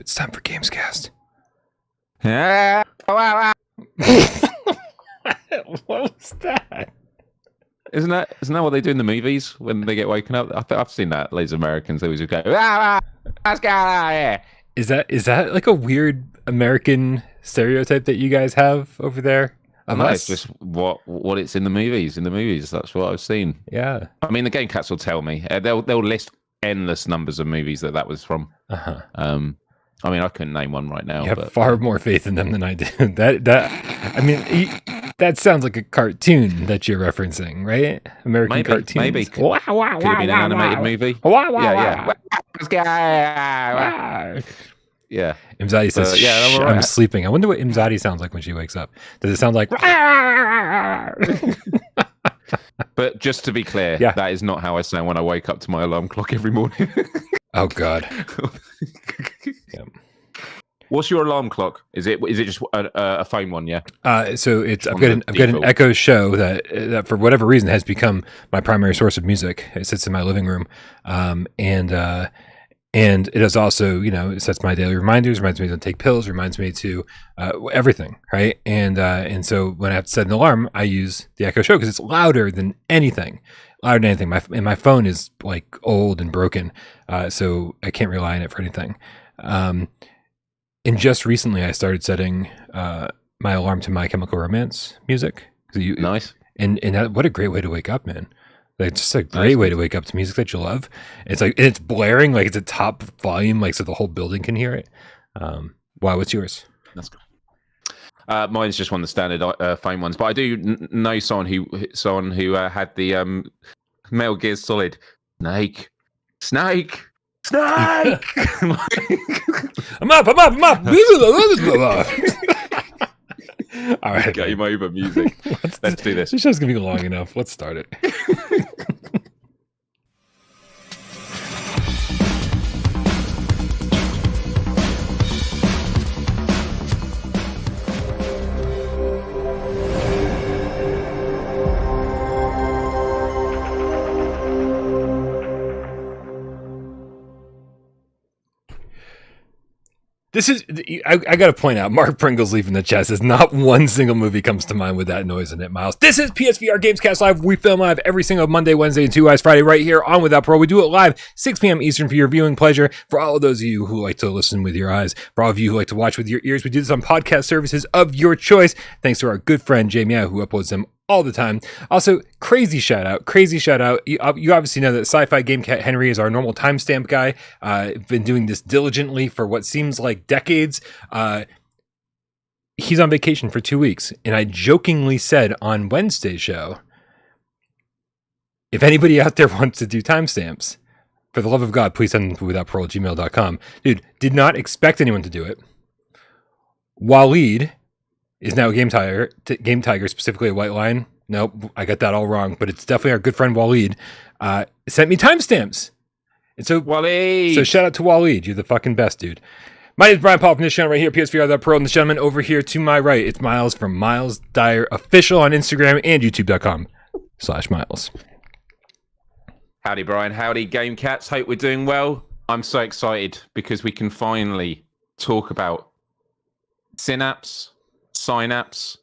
It's time for GAMESCAST. What was that? Isn't that what they do in the movies when they get woken up? I've seen that. Loads of Americans, they always go, let's get out of here. Is that like a weird American stereotype that you guys have over there? No, it's just what it's in the movies. In the movies, that's what I've seen. Yeah. I mean, the Game Cats will tell me. They'll list endless numbers of movies that was from. Uh-huh. I mean, I couldn't name one right now. You have far more faith in them than I do. That sounds like a cartoon that you're referencing, right? American cartoons. Maybe. Could have been an animated movie. Yeah. Imzadi says, I'm sleeping. I wonder what Imzadi sounds like when she wakes up. Does it sound like... But just to be clear, that is not how I sound when I wake up to my alarm clock every morning. Oh, God. Yeah. What's your alarm clock? Is it just a phone one? Yeah. So it's I've got an Echo Show that for whatever reason has become my primary source of music. It sits in my living room, and it is also, it sets my daily reminders, reminds me to take pills, reminds me to everything, right? And so when I have to set an alarm, I use the Echo Show because it's louder than anything. My phone is like old and broken, so I can't rely on it for anything. And just recently, I started setting my alarm to My Chemical Romance music. Nice. And what a great way to wake up, man. Like, just a great way to wake up to music that you love. It's blaring, like it's at top volume, like so the whole building can hear it. Wow, what's yours? That's good. Mine's just one of the standard phone ones, but I do know someone who had the Metal Gear Solid Snake. I'm up. All right, game over music. Let's do this. This show's gonna be long enough. Let's start it. This is, I got to point out, Mark Pringle's leaving the chat says not one single movie comes to mind with that noise in it, Miles. This is PSVR GamesCast Live. We film live every single Monday, Wednesday, and 2 Eyes Friday right here on Without Parole. We do it live, 6 p.m. Eastern for your viewing pleasure. For all of those of you who like to listen with your eyes, for all of you who like to watch with your ears, we do this on podcast services of your choice. Thanks to our good friend, Jamie, who uploads them all the time. Also, crazy shout out. You obviously know that Sci-Fi Game Cat Henry is our normal timestamp guy. Been doing this diligently for what seems like decades. He's on vacation for 2 weeks, and I jokingly said on Wednesday's show, if anybody out there wants to do timestamps, for the love of God, please send them to withoutparole@gmail.com. Dude, did not expect anyone to do it. Waleed is now a Game Tiger, specifically a White Line. Nope, I got that all wrong, but it's definitely our good friend Waleed. Sent me timestamps. And so, Waleed. So shout out to Waleed. You're the fucking best, dude. My name is Brian Paul from this channel right here, PSVR2, and this gentleman over here to my right, it's Miles from Miles Dyer Official on Instagram and YouTube.com/Miles. Howdy, Brian. Howdy, Game Cats. Hope we're doing well. I'm so excited because we can finally talk about Synapse. Synapse,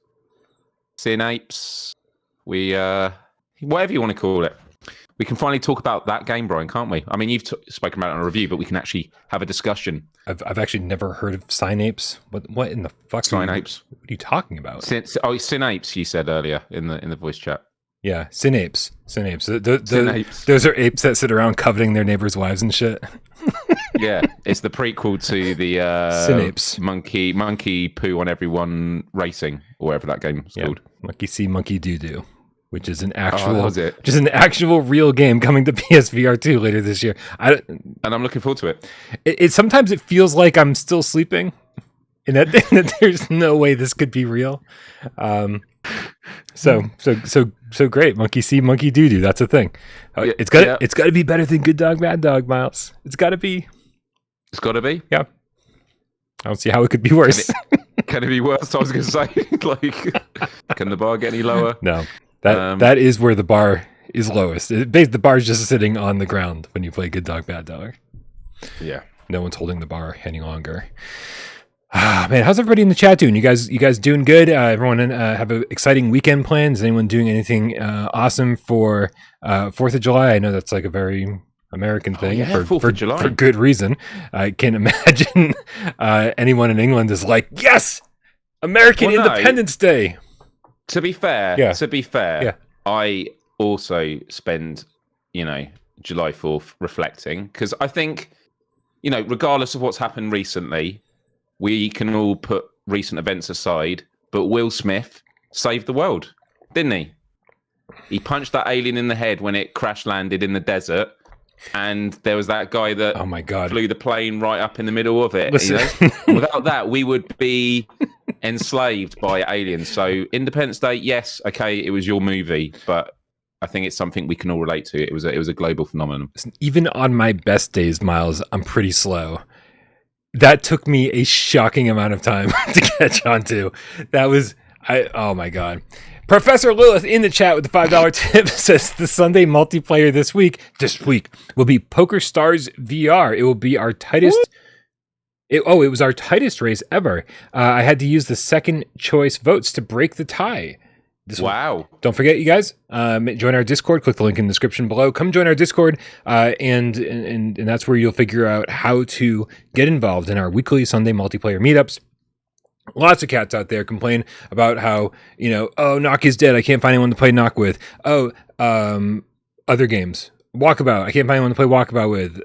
whatever you want to call it. We can finally talk about that game, Brian, can't we? I mean, you've spoken about it in a review, but we can actually have a discussion. I've actually never heard of Synapse. What in the fuck? Synapse. What are you talking about? Synapse, you said earlier in the voice chat. Yeah, Synapse. Those are apes that sit around coveting their neighbors' wives and shit. Yeah, it's the prequel to the Synapse. monkey poo on everyone racing, or whatever that game is called. Monkey see, monkey do, which is an actual real game coming to PSVR2 later this year. And I'm looking forward to it. It sometimes it feels like I'm still sleeping, and that there's no way this could be real. So great. Monkey see, monkey do. That's a thing. It's got to be better than Good Dog, Bad Dog, Miles. It's got to be. It's got to be. Yeah. I don't see how it could be worse. Can it be worse? I was going to say, can the bar get any lower? No. That is where the bar is lowest. The bar is just sitting on the ground when you play Good Dog, Bad Dog. Yeah. No one's holding the bar any longer. Man, how's everybody in the chat doing? You guys doing good? Everyone have an exciting weekend plan? Is anyone doing anything awesome for 4th of July? I know that's like a very American thing for good reason. I can't imagine anyone in England is like, yes, American Independence Day. To be fair, I also spend, July 4th reflecting, because I think, regardless of what's happened recently, we can all put recent events aside, but Will Smith saved the world, didn't he? He punched that alien in the head when it crash landed in the desert, and there was that guy that flew the plane right up in the middle of it. Without that, we would be enslaved by aliens. So Independence Day, yes, okay, it was your movie, but I think it's something we can all relate to. It was a global phenomenon. Even on my best days, Miles, I'm pretty slow. That took me a shocking amount of time to catch on to. Oh my God. Professor Lilith in the chat with the $5 tip says the Sunday multiplayer this week will be Poker Stars VR. It will be our tightest. It was our tightest race ever. I had to use the second choice votes to break the tie. Wow. Don't forget, you guys, join our Discord. Click the link in the description below. Come join our Discord, and that's where you'll figure out how to get involved in our weekly Sunday multiplayer meetups. Lots of cats out there complain about how, Knock is dead. I can't find anyone to play Knock with. Other games. Walkabout. I can't find anyone to play Walkabout with.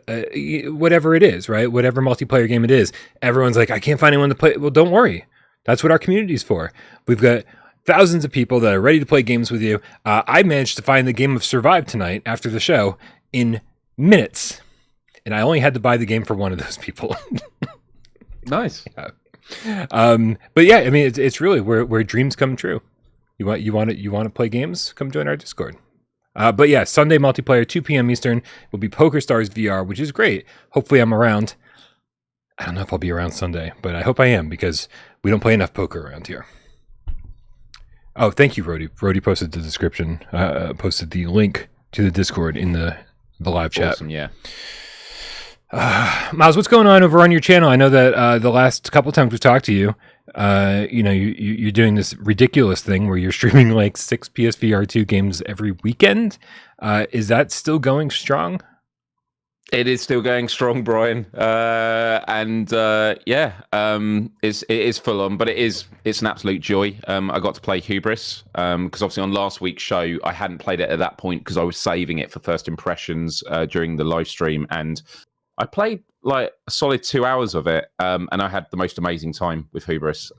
Whatever it is, right? Whatever multiplayer game it is. Everyone's like, I can't find anyone to play. Well, don't worry. That's what our community's for. We've got thousands of people that are ready to play games with you. I managed to find the game of Survive tonight after the show in minutes. And I only had to buy the game for one of those people. Nice. Yeah. But yeah, I mean, it's really where dreams come true. You want to play games? Come join our Discord. But yeah, Sunday multiplayer, 2 p.m. Eastern, will be Poker Stars VR, which is great. Hopefully I'm around. I don't know if I'll be around Sunday, but I hope I am, because we don't play enough poker around here. Oh, thank you, Rody. Rody posted the description, posted the link to the Discord in the live chat. Awesome, yeah. Miles, what's going on over on your channel? I know that the last couple times we talked to you, you're doing this ridiculous thing where you're streaming like 6 PSVR2 games every weekend. Is that still going strong? It is still going strong, Brian. It is full on, but it's an absolute joy. I got to play Hubris because obviously on last week's show I hadn't played it at that point because I was saving it for first impressions during the live stream, and I played like a solid 2 hours of it, and I had the most amazing time with Hubris.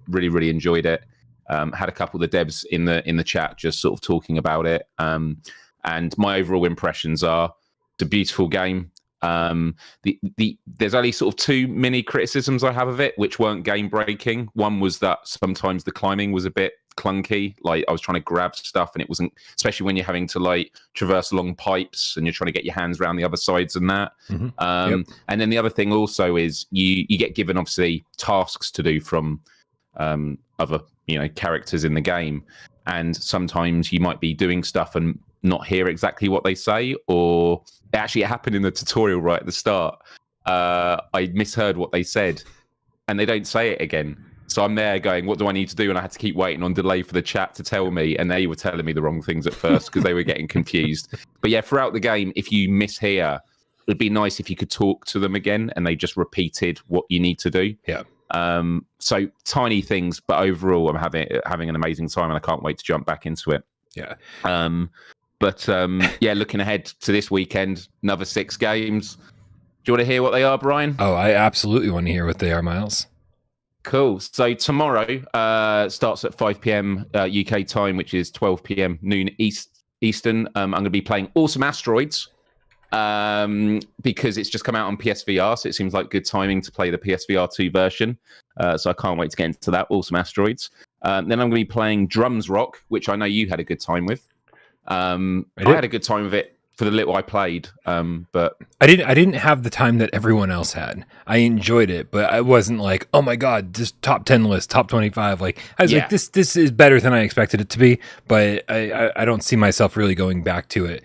Really, really enjoyed it. Had a couple of the devs in the chat just sort of talking about it, and my overall impressions are: it's a beautiful game. There's only sort of 2 mini criticisms I have of it, which weren't game breaking. One was that sometimes the climbing was a bit clunky. Like I was trying to grab stuff and it wasn't, especially when you're having to like traverse along pipes and you're trying to get your hands around the other sides and that. Mm-hmm. And then the other thing also is you get given obviously tasks to do from other characters in the game, and sometimes you might be doing stuff and not hear exactly what they say, or actually it happened in the tutorial right at the start. I misheard what they said and they don't say it again. So I'm there going, what do I need to do? And I had to keep waiting on delay for the chat to tell me. And they were telling me the wrong things at first because they were getting confused. But yeah, throughout the game, if you mishear, it'd be nice if you could talk to them again and they just repeated what you need to do. Yeah. So tiny things, but overall I'm having an amazing time and I can't wait to jump back into it. Yeah. Looking ahead to this weekend, another 6 games. Do you want to hear what they are, Brian? Oh, I absolutely want to hear what they are, Miles. Cool. So tomorrow starts at 5 p.m. UK time, which is 12 p.m. noon Eastern. I'm going to be playing Awesome Asteroids because it's just come out on PSVR, so it seems like good timing to play the PSVR2 version. So I can't wait to get into that, Awesome Asteroids. Then I'm going to be playing Drums Rock, which I know you had a good time with. I had a good time with it for the little I played, but I didn't have the time that everyone else had. I enjoyed it, but I wasn't like, oh my god, this top 10 list, top 25. Like I was like, this is better than I expected it to be, but I don't see myself really going back to it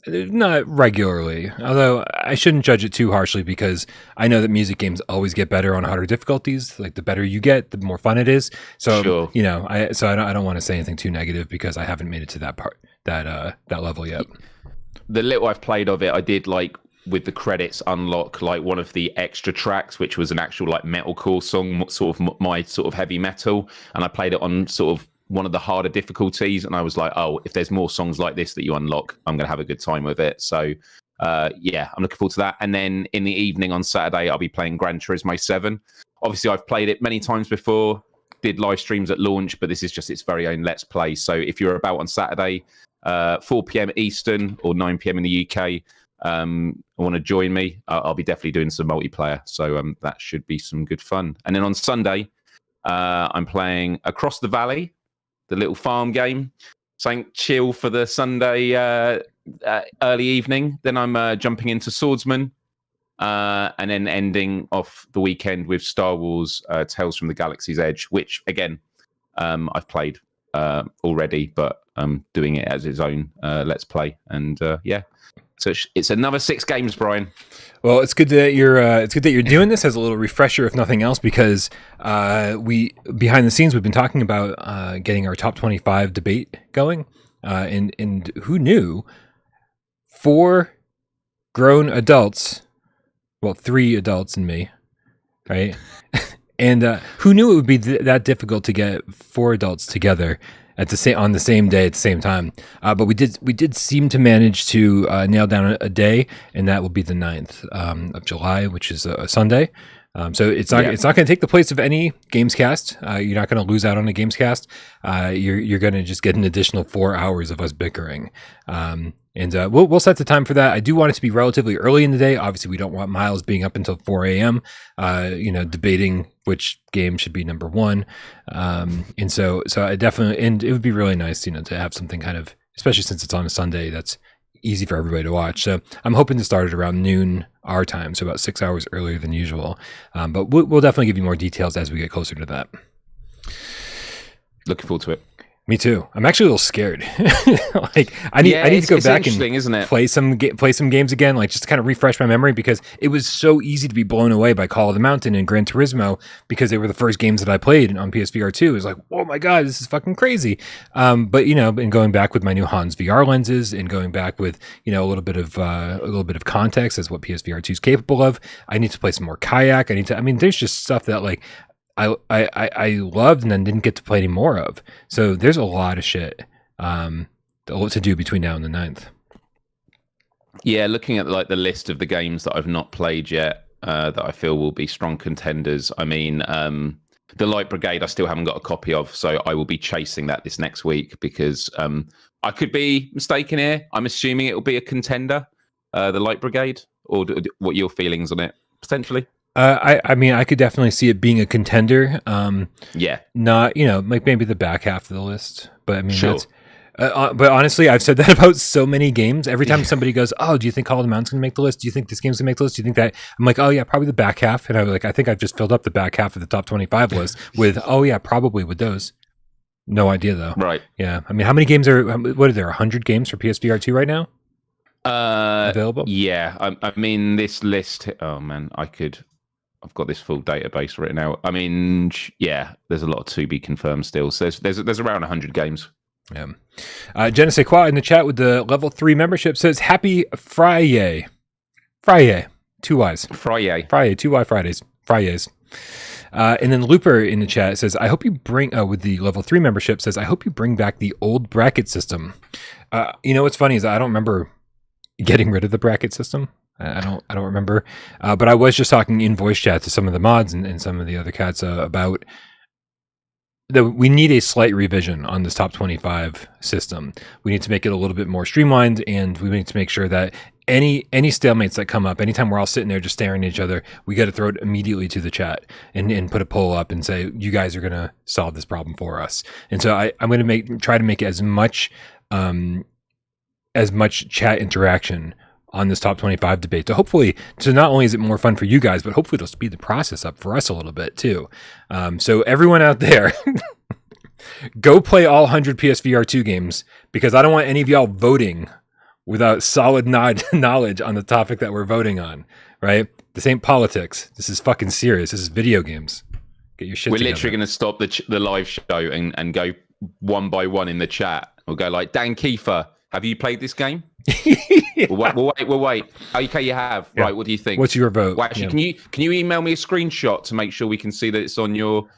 Not regularly, although I shouldn't judge it too harshly because I know that music games always get better on harder difficulties. Like the better you get, the more fun it is. So Sure. I don't want to say anything too negative because I haven't made it to that level yet. The little I've played of it, I did like with the credits unlock like one of the extra tracks, which was an actual like metalcore song, sort of my sort of heavy metal, and I played it on sort of one of the harder difficulties, and I was like, oh, if there's more songs like this that you unlock, I'm gonna have a good time with it. So yeah, I'm looking forward to that. And then in the evening on Saturday, I'll be playing Gran Turismo 7. Obviously, I've played it many times before, did live streams at launch, but this is just its very own Let's Play. So if you're about on Saturday, 4 p.m. Eastern or 9 p.m. in the UK, want to join me, I'll be definitely doing some multiplayer. So that should be some good fun. And then on Sunday, I'm playing Across the Valley, the little farm game. Something chill for the Sunday early evening. Then I'm jumping into Swordsman, and then ending off the weekend with Star Wars Tales from the Galaxy's Edge, which, again, I've played already, but I'm doing it as its own Let's Play. And yeah, so it's another 6 games, Brian. Well, it's good that you're doing this as a little refresher, if nothing else, because we behind the scenes we've been talking about getting our top 25 debate going, and who knew 4 grown adults, well, 3 adults and me, right? And who knew it would be that difficult to get 4 adults together on the same day at the same time, but we did seem to manage to nail down a day, and that will be the 9th of July, which is a Sunday. So it's not going to take the place of any GamesCast. You're not going to lose out on a GamesCast. You're going to just get an additional 4 hours of us bickering. And we'll set the time for that. I do want it to be relatively early in the day. Obviously, we don't want Miles being up until 4 a.m. Debating which game should be number 1. And so I definitely, and it would be really nice, to have something kind of, especially since it's on a Sunday, that's easy for everybody to watch. So I'm hoping to start it around noon our time, so about 6 hours earlier than usual. But we'll definitely give you more details as we get closer to that. Looking forward to it. Me too. I'm actually a little scared. I need to go back and isn't it? play some games again, like just to kind of refresh my memory, because it was so easy to be blown away by Call of the Mountain and Gran Turismo because they were the first games that I played on PSVR2. It was like, oh my god, this is fucking crazy. But and going back with my new Hans VR lenses and going back with a little bit of context as what PSVR2 is capable of, I need to play some more kayak. There's just stuff that like I loved and then didn't get to play any more of. So there's a lot of shit to do between now and the 9th. Yeah, looking at like the list of the games that I've not played yet, that I feel will be strong contenders. The Light Brigade I still haven't got a copy of, so I will be chasing that this next week because I could be mistaken here. I'm assuming it will be a contender, the Light Brigade, or what are your feelings on it potentially? I could definitely see it being a contender. Yeah. Not, like maybe the back half of the list, but sure. That's. But honestly, I've said that about so many games. Every time somebody goes, "Oh, do you think Call of the Mountain's gonna make the list? Do you think this game's gonna make the list? Do you think that?" I'm like, "Oh yeah, probably the back half." And I think I've just filled up the back half of the top 25 list with, "Oh yeah, probably with those." No idea though. Right. Yeah. How many games what are there? 100 games for PSVR2 right now? Available? Yeah. This list. Oh man, I've got this full database written out. There's a lot to be confirmed still. So there's around 100 games. Yeah. Jenna Sequa in the chat with the level 3 membership says, "Happy Friday." Friday. 2 Y's. Friday. 2 Y Fridays. Fridays. And then Looper in the chat says, "I hope you bring," with the level 3 membership says, "I hope you bring back the old bracket system." What's funny is I don't remember getting rid of the bracket system. I don't remember, but I was just talking in voice chat to some of the mods and some of the other cats about that we need a slight revision on this top 25 system. We need to make it a little bit more streamlined, and we need to make sure that any stalemates that come up, anytime we're all sitting there just staring at each other, we got to throw it immediately to the chat and put a poll up and say, you guys are going to solve this problem for us. And so I'm going to try to make as much chat interaction on this top 25 debate so not only is it more fun for you guys, but hopefully it'll speed the process up for us a little bit too. So everyone out there, go play all 100 PSVR2 games, because I don't want any of y'all voting without solid knowledge on the topic that we're voting on, right? This ain't politics. This is fucking serious. This is video games. Get your shit We're together. literally going to stop the live show and go one by one in the chat. We'll go like, Dan Kiefer, have you played this game? Yeah. We'll wait. Okay, you have. Yeah. Right, what do you think? What's your vote? Well, actually, can you email me a screenshot to make sure we can see that it's on your,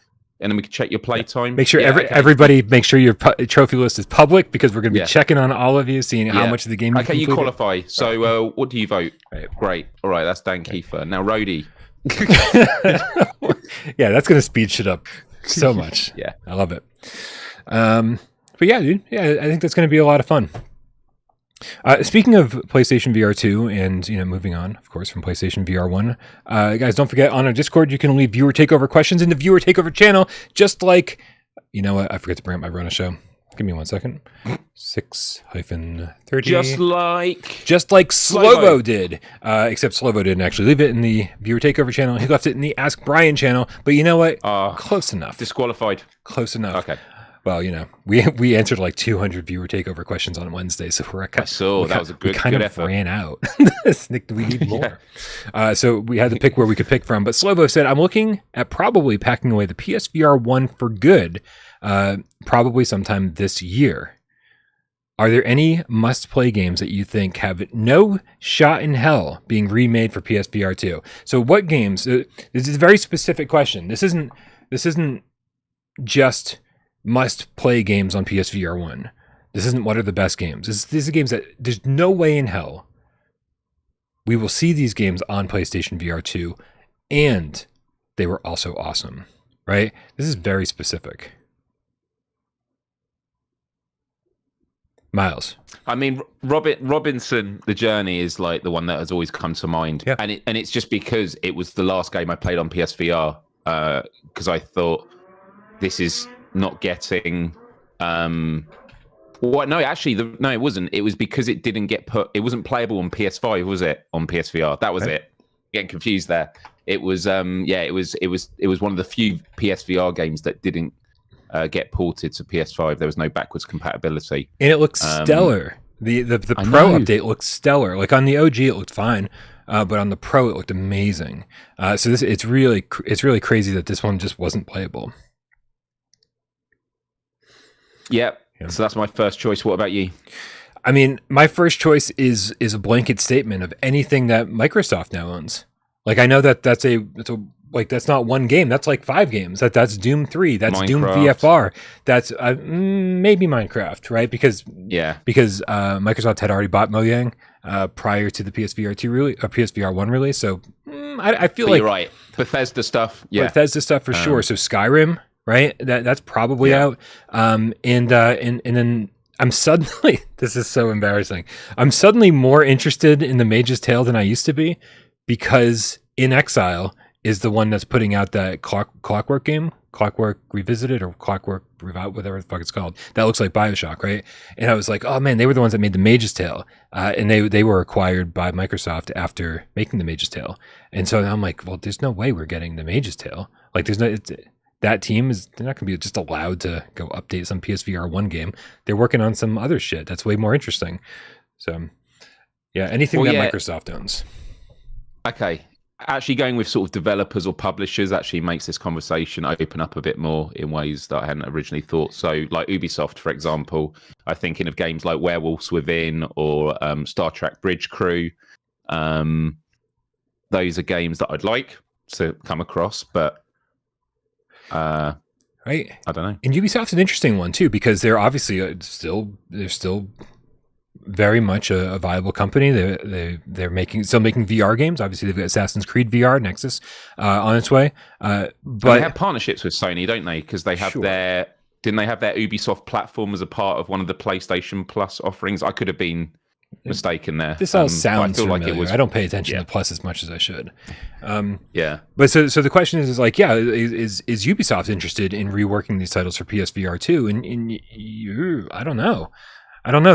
and then we can check your playtime? Make sure everybody make sure your trophy list is public, because we're going to be checking on all of you, seeing how much of the game you completed. You qualify. So what do you vote? Right. Great. All right, that's Dan Kiefer. Now, Rhodey. Yeah, that's going to speed shit up so much. Yeah. I love it. But yeah, dude. Yeah, I think that's going to be a lot of fun. Speaking of PlayStation VR 2 and, moving on, of course, from PlayStation VR 1, guys, don't forget, on our Discord, you can leave viewer takeover questions in the viewer takeover channel, just like, you know what, I forgot to bring up my Rona show. Give me 1 second. 6-30. Just like Slovo did. Except Slovo didn't actually leave it in the viewer takeover channel. He left it in the Ask Brian channel. But you know what? Close enough. Disqualified. Close enough. Okay. Well, we answered like 200 viewer takeover questions on Wednesday, so that was a good effort. Ran out. We need more. So we had to pick where we could pick from. But Slovo said, I'm looking at probably packing away the PSVR 1 for good, probably sometime this year. Are there any must-play games that you think have no shot in hell being remade for PSVR 2? So what games? This is a very specific question. This isn't just must-play games on PSVR 1. This isn't what are the best games. These are games that there's no way in hell we will see these games on PlayStation VR 2, and they were also awesome, right? This is very specific. Miles. I mean, Robinson, The Journey is like the one that has always come to mind. Yeah. And it's just because it was the last game I played on PSVR, because I thought this is not getting no, it wasn't. It was because it didn't get it wasn't playable on PS5, was it? On PSVR. That was right. It. Getting confused there. It was it was one of the few PSVR games that didn't get ported to PS5. There was no backwards compatibility. And it looks stellar. The Pro update looks stellar. Like on the OG it looked fine. But on the Pro it looked amazing. So it's really crazy that this one just wasn't playable. Yep. Yeah. So that's my first choice. What about you? I mean, my first choice is a blanket statement of anything that Microsoft now owns. Like I know that's not one game. That's like 5 games. That's Doom 3. That's Minecraft. Doom VFR. That's maybe Minecraft, right? Because Microsoft had already bought Mojang prior to the PSVR 1 release. So I feel like you're right. Bethesda stuff. Yeah, Bethesda stuff for sure. So Skyrim. Right, that's probably out, and then I'm suddenly this is so embarrassing. I'm suddenly more interested in the Mage's Tale than I used to be, because In Exile is the one that's putting out that Clockwork game, Clockwork Revisited or Clockwork Revive, whatever the fuck it's called. That looks like BioShock, right? And I was like, oh man, they were the ones that made the Mage's Tale, and they were acquired by Microsoft after making the Mage's Tale, and so I'm like, well, there's no way we're getting the Mage's Tale. Like, there's no. That team they're not going to be just allowed to go update some PSVR 1 game. They're working on some other shit that's way more interesting. So, yeah, anything Microsoft owns. Okay. Actually going with sort of developers or publishers actually makes this conversation open up a bit more in ways that I hadn't originally thought. So, like Ubisoft, for example, I'm thinking of games like Werewolves Within or Star Trek Bridge Crew. Those are games that I'd like to come across, but right, I don't know. And Ubisoft's an interesting one too, because they're obviously still very much a viable company. They're still making VR games. Obviously, they've got Assassin's Creed VR Nexus on its way. But they have partnerships with Sony, don't they? Because they have didn't they have their Ubisoft platform as a part of one of the PlayStation Plus offerings? I could have been mistaken there. This all sounds familiar. Like it was, I don't pay attention to Plus as much as I should. But so the question is like, is Ubisoft interested in reworking these titles for PSVR 2? And I don't know.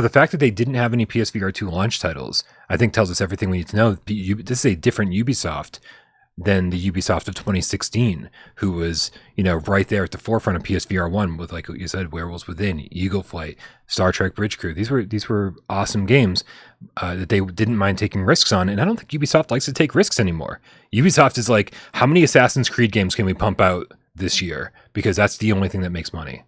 The fact that they didn't have any PSVR 2 launch titles, I think tells us everything we need to know. This is a different Ubisoft than the Ubisoft of 2016, who was, right there at the forefront of PSVR 1 with, like what you said, Werewolves Within, Eagle Flight, Star Trek Bridge Crew. These were awesome games that they didn't mind taking risks on, and I don't think Ubisoft likes to take risks anymore. Ubisoft is like, how many Assassin's Creed games can we pump out this year? Because that's the only thing that makes money.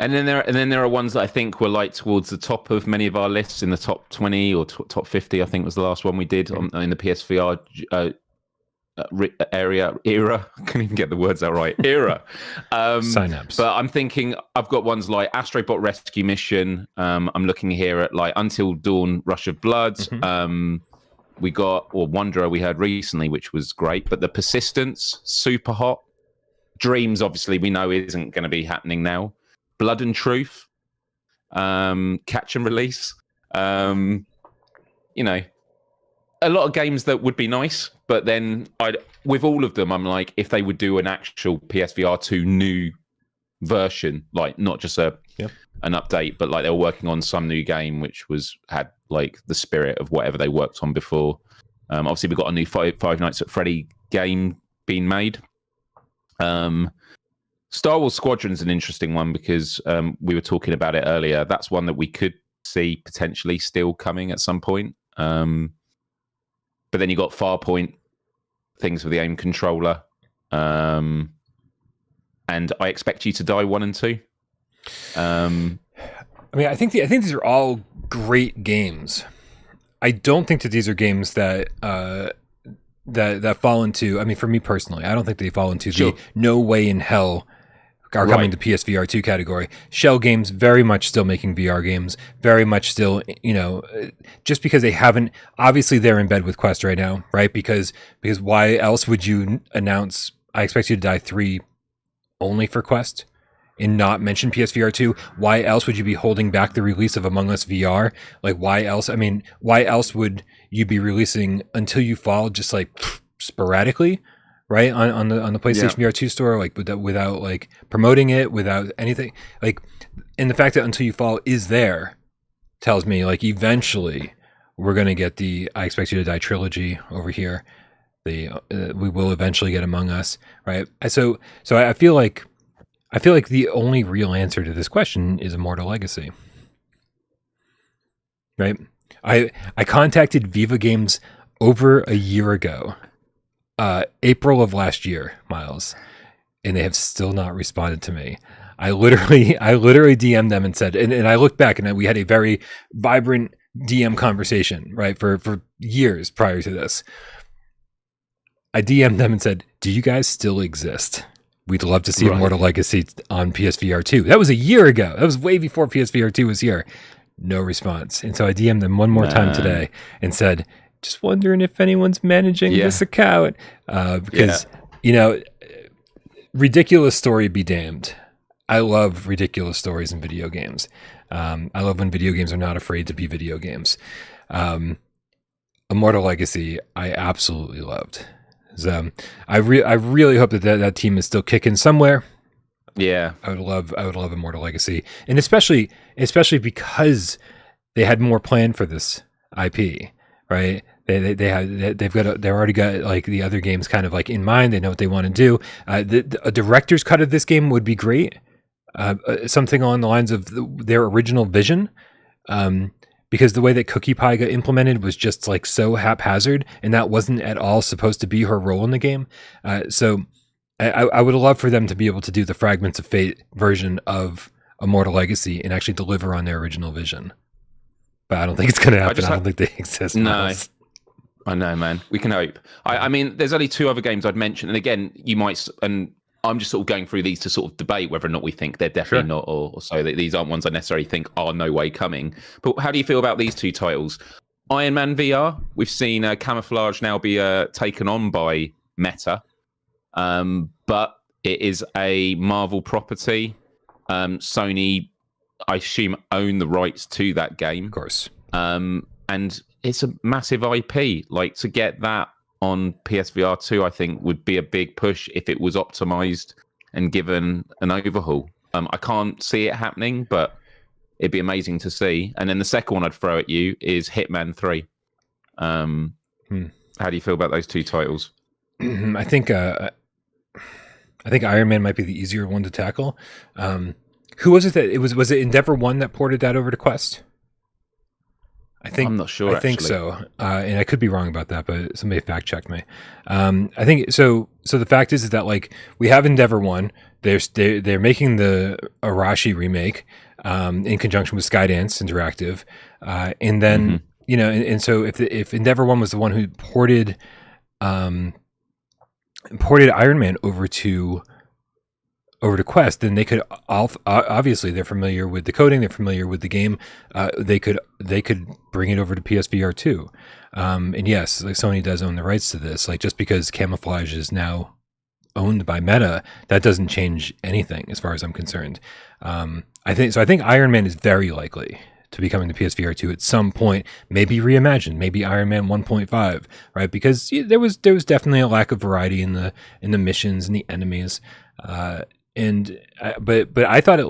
And then there are ones that I think were like towards the top of many of our lists, in the top 20 or top 50. I think was the last one we did in the PSVR era. Can't even get the words out right. Era. Synapse. But I'm thinking I've got ones like Astrobot Rescue Mission. I'm looking here at like Until Dawn, Rush of Blood. We got Wanderer we heard recently, which was great. But the Persistence, super hot. Dreams, obviously, we know isn't going to be happening now. Blood and Truth, Catch and Release. A lot of games that would be nice, but then with all of them, I'm like, if they would do an actual PSVR2 new version, like not just an update, but like they were working on some new game which had like the spirit of whatever they worked on before. Obviously, we've got a new Five Nights at Freddy game being made. Star Wars Squadron's an interesting one because we were talking about it earlier. That's one that we could see potentially still coming at some point. But then you got Farpoint, things with the aim controller, and I Expect You to Die 1 and 2. I think these are all great games. I don't think that these are games that that fall into. I mean, for me personally, I don't think they fall into the no way in hell are coming to PSVR 2 category. Shell Games very much still making VR games, very much still, just because they haven't, obviously they're in bed with Quest right now, right? Because why else would you announce I Expect You to Die 3 only for Quest and not mention PSVR 2? Why else would you be holding back the release of Among Us VR? Like, why else? I mean, why else would you be releasing Until You Fall just like sporadically? Right on the PlayStation VR 2 store, like without like promoting it, without anything, like, and the fact that Until You Fall is there tells me like eventually we're gonna get the I Expect You to Die trilogy over here. We will eventually get Among Us, right? So I feel like the only real answer to this question is Immortal Legacy, right? I contacted Viva Games over a year ago. April of last year, Miles, and they have still not responded to me. I literally DM'd them and said, and I looked back and we had a very vibrant DM conversation, right, for years prior to this. I DM'd them and said, do you guys still exist? We'd love to see Immortal Legacy on PSVR 2. That was a year ago. That was way before PSVR 2 was here. No response. And so I DM'd them one more time today and said, just wondering if anyone's managing this account, because ridiculous story be damned. I love ridiculous stories in video games. I love when video games are not afraid to be video games. Immortal Legacy, I absolutely loved. So I really hope that team is still kicking somewhere. Yeah, I would love Immortal Legacy, and especially because they had more planned for this IP, right? They've already got like the other games kind of like in mind. They know what they want to do. A director's cut of this game would be great. Something along the lines of their original vision, because the way that Cookie Pie got implemented was just like so haphazard, and that wasn't at all supposed to be her role in the game. So I would love for them to be able to do the Fragments of Fate version of Immortal Legacy and actually deliver on their original vision. But I don't think it's going to happen. I don't think they exist. No. I know, man. We can hope. I mean, there's only two other games I'd mention, and again, you might, and I'm just sort of going through these to sort of debate whether or not we think they're definitely not, or so that these aren't ones I necessarily think are no way coming. But how do you feel about these two titles? Iron Man VR. We've seen Camouflage now be taken on by Meta, but it is a Marvel property. Sony, I assume, own the rights to that game, of course, and it's a massive IP. Like, to get that on PSVR 2, I think would be a big push if it was optimized and given an overhaul. I can't see it happening, but it'd be amazing to see. And then the second one I'd throw at you is Hitman 3. How do you feel about those two titles? I think Iron Man might be the easier one to tackle. Who was it that it was it Endeavor One that ported that over to Quest? I'm not sure. I think so, and I could be wrong about that, but somebody fact checked me. I think so. So the fact is that like we have Endeavor One. They're making the Arashi remake in conjunction with Skydance Interactive, and then and so if Endeavor One was the one who ported Iron Man over to Quest, then they could obviously they're familiar with the coding, they're familiar with the game. They could bring it over to PSVR 2. And yes, like Sony does own the rights to this. Like just because Camouflage is now owned by Meta, that doesn't change anything as far as I'm concerned. I think Iron Man is very likely to be coming to PSVR 2 at some point, maybe reimagined, maybe Iron Man 1.5, right? Because there was definitely a lack of variety in the missions and the enemies. But I thought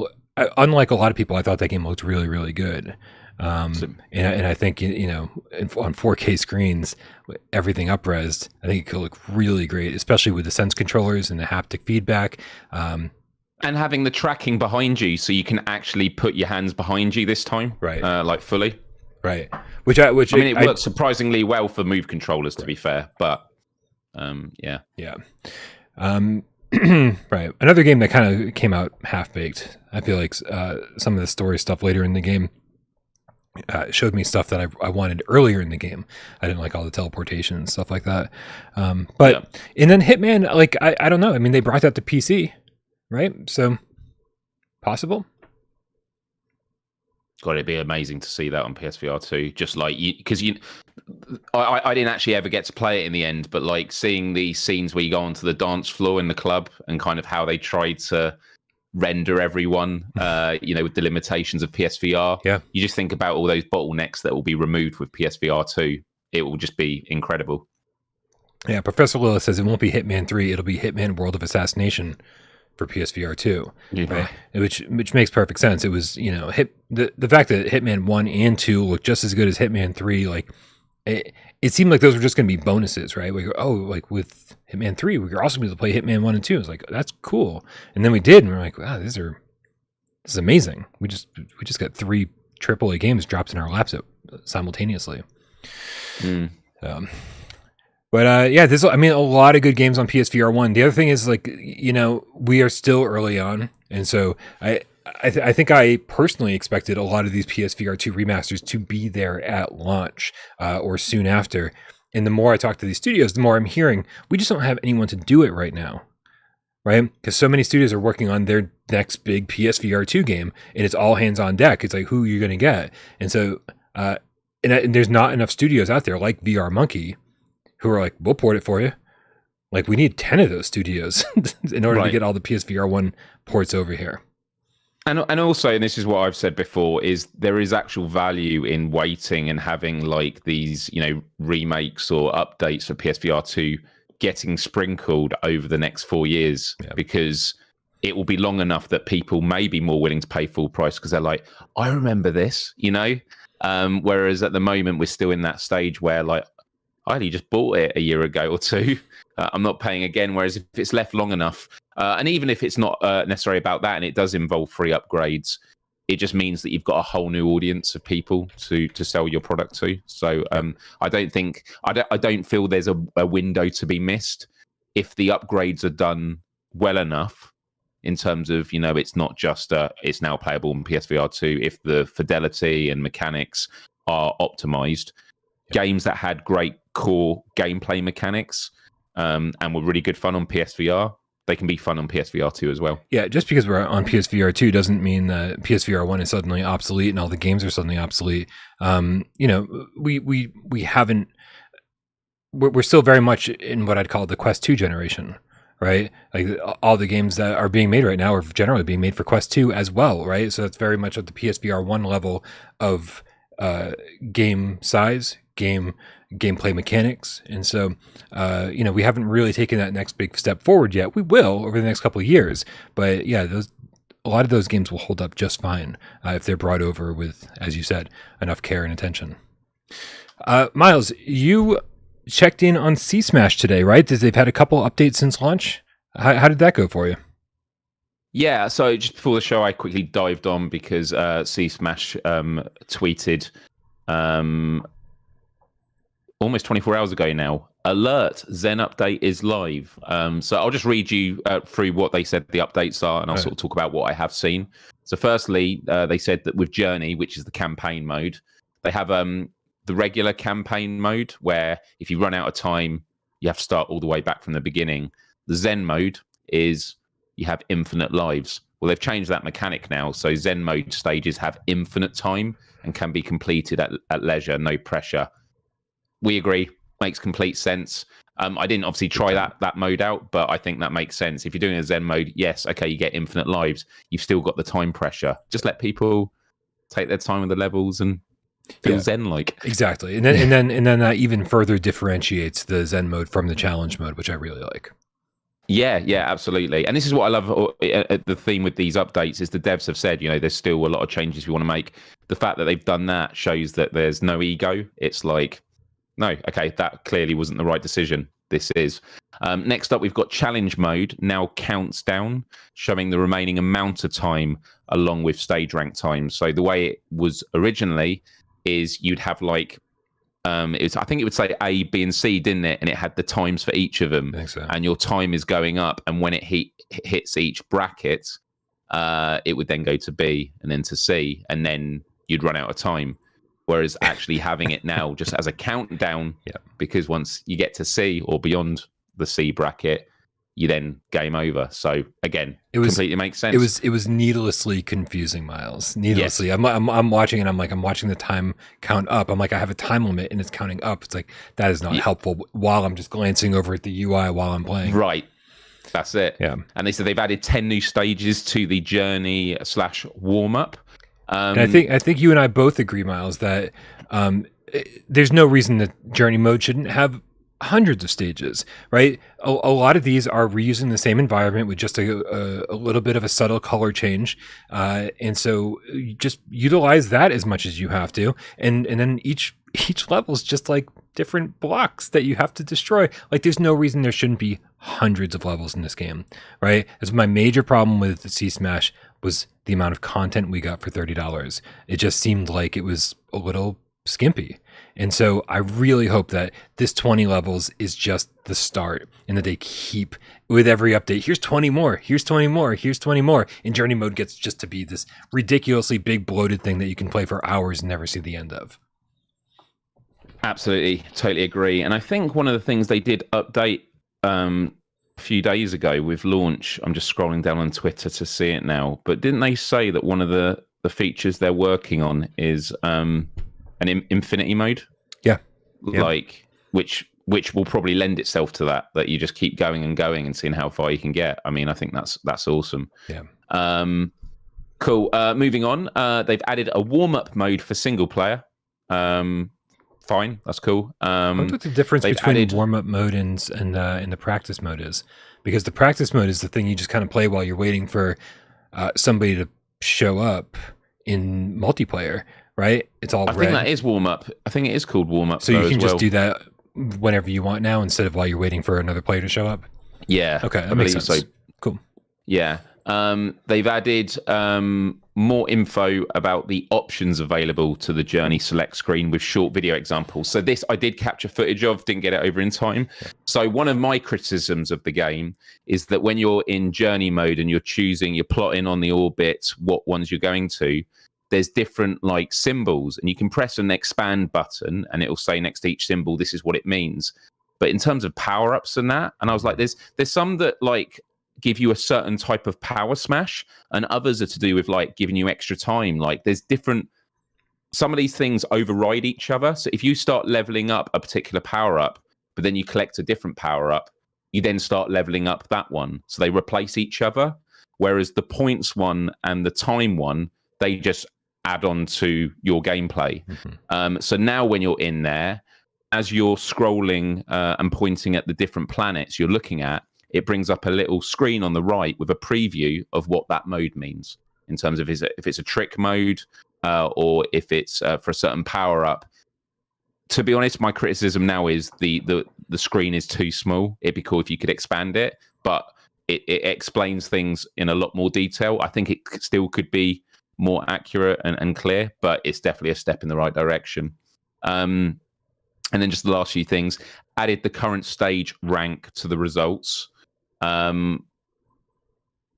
unlike a lot of people, I thought that game looked really, really good. And I think, on 4K screens, everything up-resed, I think it could look really great, especially with the sense controllers and the haptic feedback. And having the tracking behind you, so you can actually put your hands behind you this time, right? Like fully, right? It works surprisingly well for Move controllers, to be fair. But yeah. Right. Another game that kind of came out half baked. I feel like some of the story stuff later in the game showed me stuff that I wanted earlier in the game. I didn't like all the teleportation and stuff like that. And then Hitman, like I don't know. I mean, they brought that to PC. Right, so possible. God, it'd be amazing to see that on PSVR 2. Just like because I didn't actually ever get to play it in the end, but like seeing the scenes where you go onto the dance floor in the club and kind of how they tried to render everyone, with the limitations of PSVR. Yeah, you just think about all those bottlenecks that will be removed with PSVR 2. It will just be incredible. Yeah, Professor Lilith says it won't be Hitman 3; it'll be Hitman: World of Assassination for PSVR 2, right? Which makes perfect sense. It was, the fact that Hitman 1 and 2 looked just as good as Hitman 3, like it seemed like those were just going to be bonuses, right? We go, like with Hitman 3, we were also going to play Hitman 1 and 2. It's like, that's cool. And then we did, and we're like, wow, this is amazing. We just got 3 AAA games dropped in our laps simultaneously. But there's a lot of good games on PSVR 1. The other thing is like, we are still early on, and so I think I personally expected a lot of these PSVR 2 remasters to be there at launch or soon after. And the more I talk to these studios, the more I'm hearing we just don't have anyone to do it right now, right? Because so many studios are working on their next big PSVR 2 game, and it's all hands on deck. It's like, who are you going to get? And so and there's not enough studios out there like VR Monkey who are like, we'll port it for you. Like, we need 10 of those studios in order to get all the PSVR 1 ports over here. And also, and this is what I've said before, is there is actual value in waiting and having like these, remakes or updates for PSVR 2 getting sprinkled over the next 4 years, because it will be long enough that people may be more willing to pay full price because they're like, I remember this, whereas at the moment we're still in that stage where like, I only just bought it a year ago or two. I'm not paying again. Whereas if it's left long enough, and even if it's not necessarily about that, and it does involve free upgrades, it just means that you've got a whole new audience of people to sell your product to. So I don't feel there's a window to be missed if the upgrades are done well enough. In terms of, it's not just it's now playable in PSVR 2. If the fidelity and mechanics are optimized. Games that had great core gameplay mechanics and were really good fun on PSVR, they can be fun on PSVR 2 as well. Yeah, just because we're on PSVR 2 doesn't mean that PSVR 1 is suddenly obsolete and all the games are suddenly obsolete. We haven't. We're still very much in what I'd call the Quest 2 generation, right? Like all the games that are being made right now are generally being made for Quest 2 as well, right? So that's very much at the PSVR 1 level of game size, gameplay mechanics. And so we haven't really taken that next big step forward yet. We will over the next couple of years, but a lot of those games will hold up just fine if they're brought over with, as you said, enough care and attention. Miles, you checked in on Sea Smash today, right? They've had a couple updates since launch. How did that go for you? Yeah, so just before the show, I quickly dived on because C Smash tweeted almost 24 hours ago now. Alert, Zen update is live. So I'll just read you through what they said the updates are, and I'll sort of talk about what I have seen. So firstly, they said that with Journey, which is the campaign mode, they have the regular campaign mode where if you run out of time, you have to start all the way back from the beginning. The Zen mode is you have infinite lives. Well, they've changed that mechanic now. So Zen mode stages have infinite time and can be completed at leisure, no pressure. We agree. Makes complete sense. I didn't obviously try that mode out, but I think that makes sense. If you're doing a Zen mode, yes, okay, you get infinite lives. You've still got the time pressure. Just let people take their time with the levels and feel Zen-like. Exactly, and then that even further differentiates the Zen mode from the challenge mode, which I really like. Yeah, absolutely. And this is what I love. The theme with these updates is the devs have said, there's still a lot of changes we want to make. The fact that they've done that shows that there's no ego. It's like, no, okay, that clearly wasn't the right decision. This is. Next up, we've got challenge mode now counts down, showing the remaining amount of time along with stage rank time. So the way it was originally is you'd have like, I think it would say A, B, and C, didn't it? And it had the times for each of them. I think so. And your time is going up. And when it hits each bracket, it would then go to B and then to C, and then you'd run out of time. Whereas actually having it now just as a countdown, because once you get to C or beyond the C bracket, you then game over. So again, completely makes sense. It was needlessly confusing, Miles. Needlessly, yes. I'm watching and I'm watching the time count up. I'm like, I have a time limit and it's counting up. It's like that is not helpful. While I'm just glancing over at the UI while I'm playing. Right. That's it. Yeah. And they said they've added 10 new stages to the journey / warm up. And I think you and I both agree, Miles, that there's no reason that journey mode shouldn't have hundreds of stages, right? A lot of these are reusing the same environment with just a little bit of a subtle color change, and so you just utilize that as much as you have to, and then each level is just like different blocks that you have to destroy. Like there's no reason there shouldn't be hundreds of levels in this game, right? That's my major problem with the Sea Smash was the amount of content we got for $30. It just seemed like it was a little skimpy. And so I really hope that this 20 levels is just the start and that they keep with every update. Here's 20 more, here's 20 more, here's 20 more. And journey mode gets just to be this ridiculously big bloated thing that you can play for hours and never see the end of. Absolutely. Totally agree. And I think one of the things they did update a few days ago with launch, I'm just scrolling down on Twitter to see it now, but didn't they say that one of the features they're working on is an infinity mode? Yeah. Like which will probably lend itself to that you just keep going and going and seeing how far you can get. I mean, I think that's awesome. Yeah. Cool. Moving on, they've added a warm-up mode for single player. Fine, that's cool. I wonder what the difference between warm-up mode and the practice mode is, because the practice mode is the thing you just kind of play while you're waiting for somebody to show up in multiplayer, right? It's all I think that is warm-up. I think it is called warm-up. So you can just do that whenever you want now instead of while you're waiting for another player to show up? Yeah. Okay, that makes sense. So. Cool. Yeah. They've added more info about the options available to the Journey select screen with short video examples. So this I did capture footage of, didn't get it over in time. Yeah. So one of my criticisms of the game is that when you're in Journey mode and you're plotting on the orbit what ones you're going to, there's different like symbols, and you can press an expand button and it'll say next to each symbol, this is what it means. But in terms of power-ups and that, and I was like, there's some that like give you a certain type of power smash, and others are to do with like giving you extra time. Like there's different, some of these things override each other. So if you start leveling up a particular power up, but then you collect a different power up, you then start leveling up that one. So they replace each other. Whereas the points one and the time one, they just add on to your gameplay. Mm-hmm. So now when you're in there, as you're scrolling and pointing at the different planets you're looking at, it brings up a little screen on the right with a preview of what that mode means in terms of if it's a trick mode or if it's for a certain power up. to be honest, my criticism now is the screen is too small. It'd be cool if you could expand it, but it explains things in a lot more detail. I think it still could be more accurate and clear, but it's definitely a step in the right direction. And then just the last few things, added the current stage rank to the results.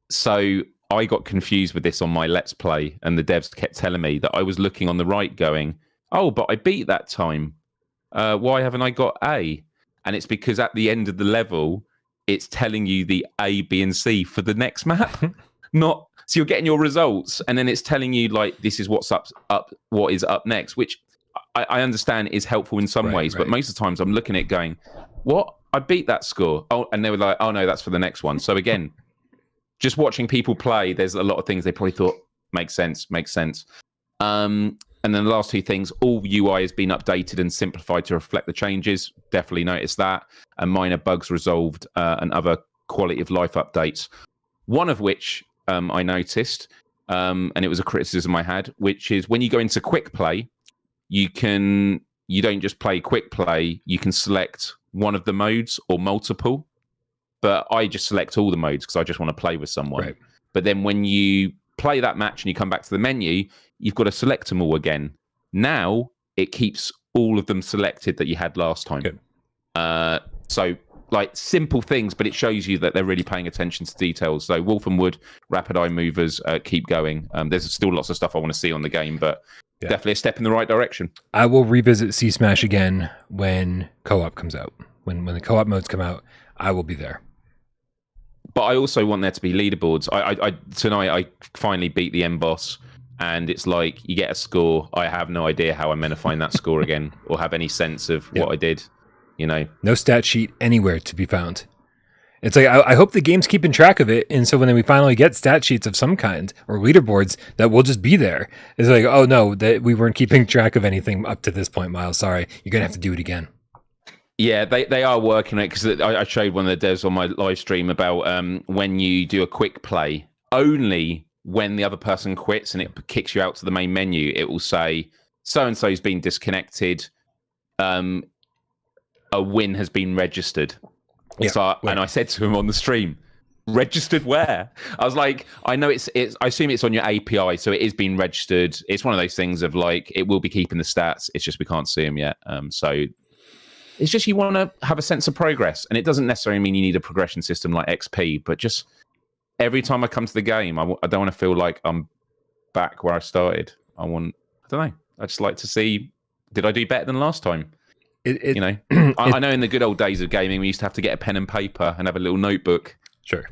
So I got confused with this on my Let's Play, and the devs kept telling me that I was looking on the right going, oh, but I beat that time. Why haven't I got A? And it's because at the end of the level, it's telling you the A, B, and C for the next map. So you're getting your results, and then it's telling you like this is what's up, what is up next, which I understand is helpful in some ways, but most of the times I'm looking at it going, what? I beat that score. Oh, and they were like, oh no, that's for the next one. So again, just watching people play, there's a lot of things they probably thought makes sense. And then the last two things, all UI has been updated and simplified to reflect the changes. Definitely noticed that. And minor bugs resolved and other quality of life updates. One of which I noticed, and it was a criticism I had, which is when you go into quick play, you don't just play quick play, you can select one of the modes or multiple. But I just select all the modes because I just want to play with someone. Right. But then when you play that match and you come back to the menu, you've got to select them all again. Now it keeps all of them selected that you had last time. So like simple things, but it shows you that they're really paying attention to details. So Wolf and Wood, rapid eye movers, keep going. There's still lots of stuff I want to see on the game, but definitely a step in the right direction. I will revisit C Smash again when co-op comes out. When the co-op modes come out, I will be there. But I also want there to be leaderboards. Tonight I finally beat the end boss, and it's like you get a score. I have no idea how I'm meant to find that score again, or have any sense of what I did. You know, no stat sheet anywhere to be found. It's like I hope the game's keeping track of it, and so when we finally get stat sheets of some kind or leaderboards, that will just be there. It's like, oh no, that we weren't keeping track of anything up to this point, Miles. Sorry, you're gonna have to do it again. Yeah, they are working on it, because I showed one of the devs on my live stream about when you do a quick play, only when the other person quits and it kicks you out to the main menu, it will say, so-and-so's been disconnected, a win has been registered. And I said to him on the stream, registered where? I was like, I know it's I assume it's on your API, so it is being registered. It's one of those things of like, it will be keeping the stats, it's just we can't see them yet. So it's just you want to have a sense of progress, and it doesn't necessarily mean you need a progression system like XP, but just every time I come to the game, I don't want to feel like I'm back where I started. I don't know. I just like to see, did I do better than last time? You know, I know in the good old days of gaming, we used to have to get a pen and paper and have a little notebook. Sure.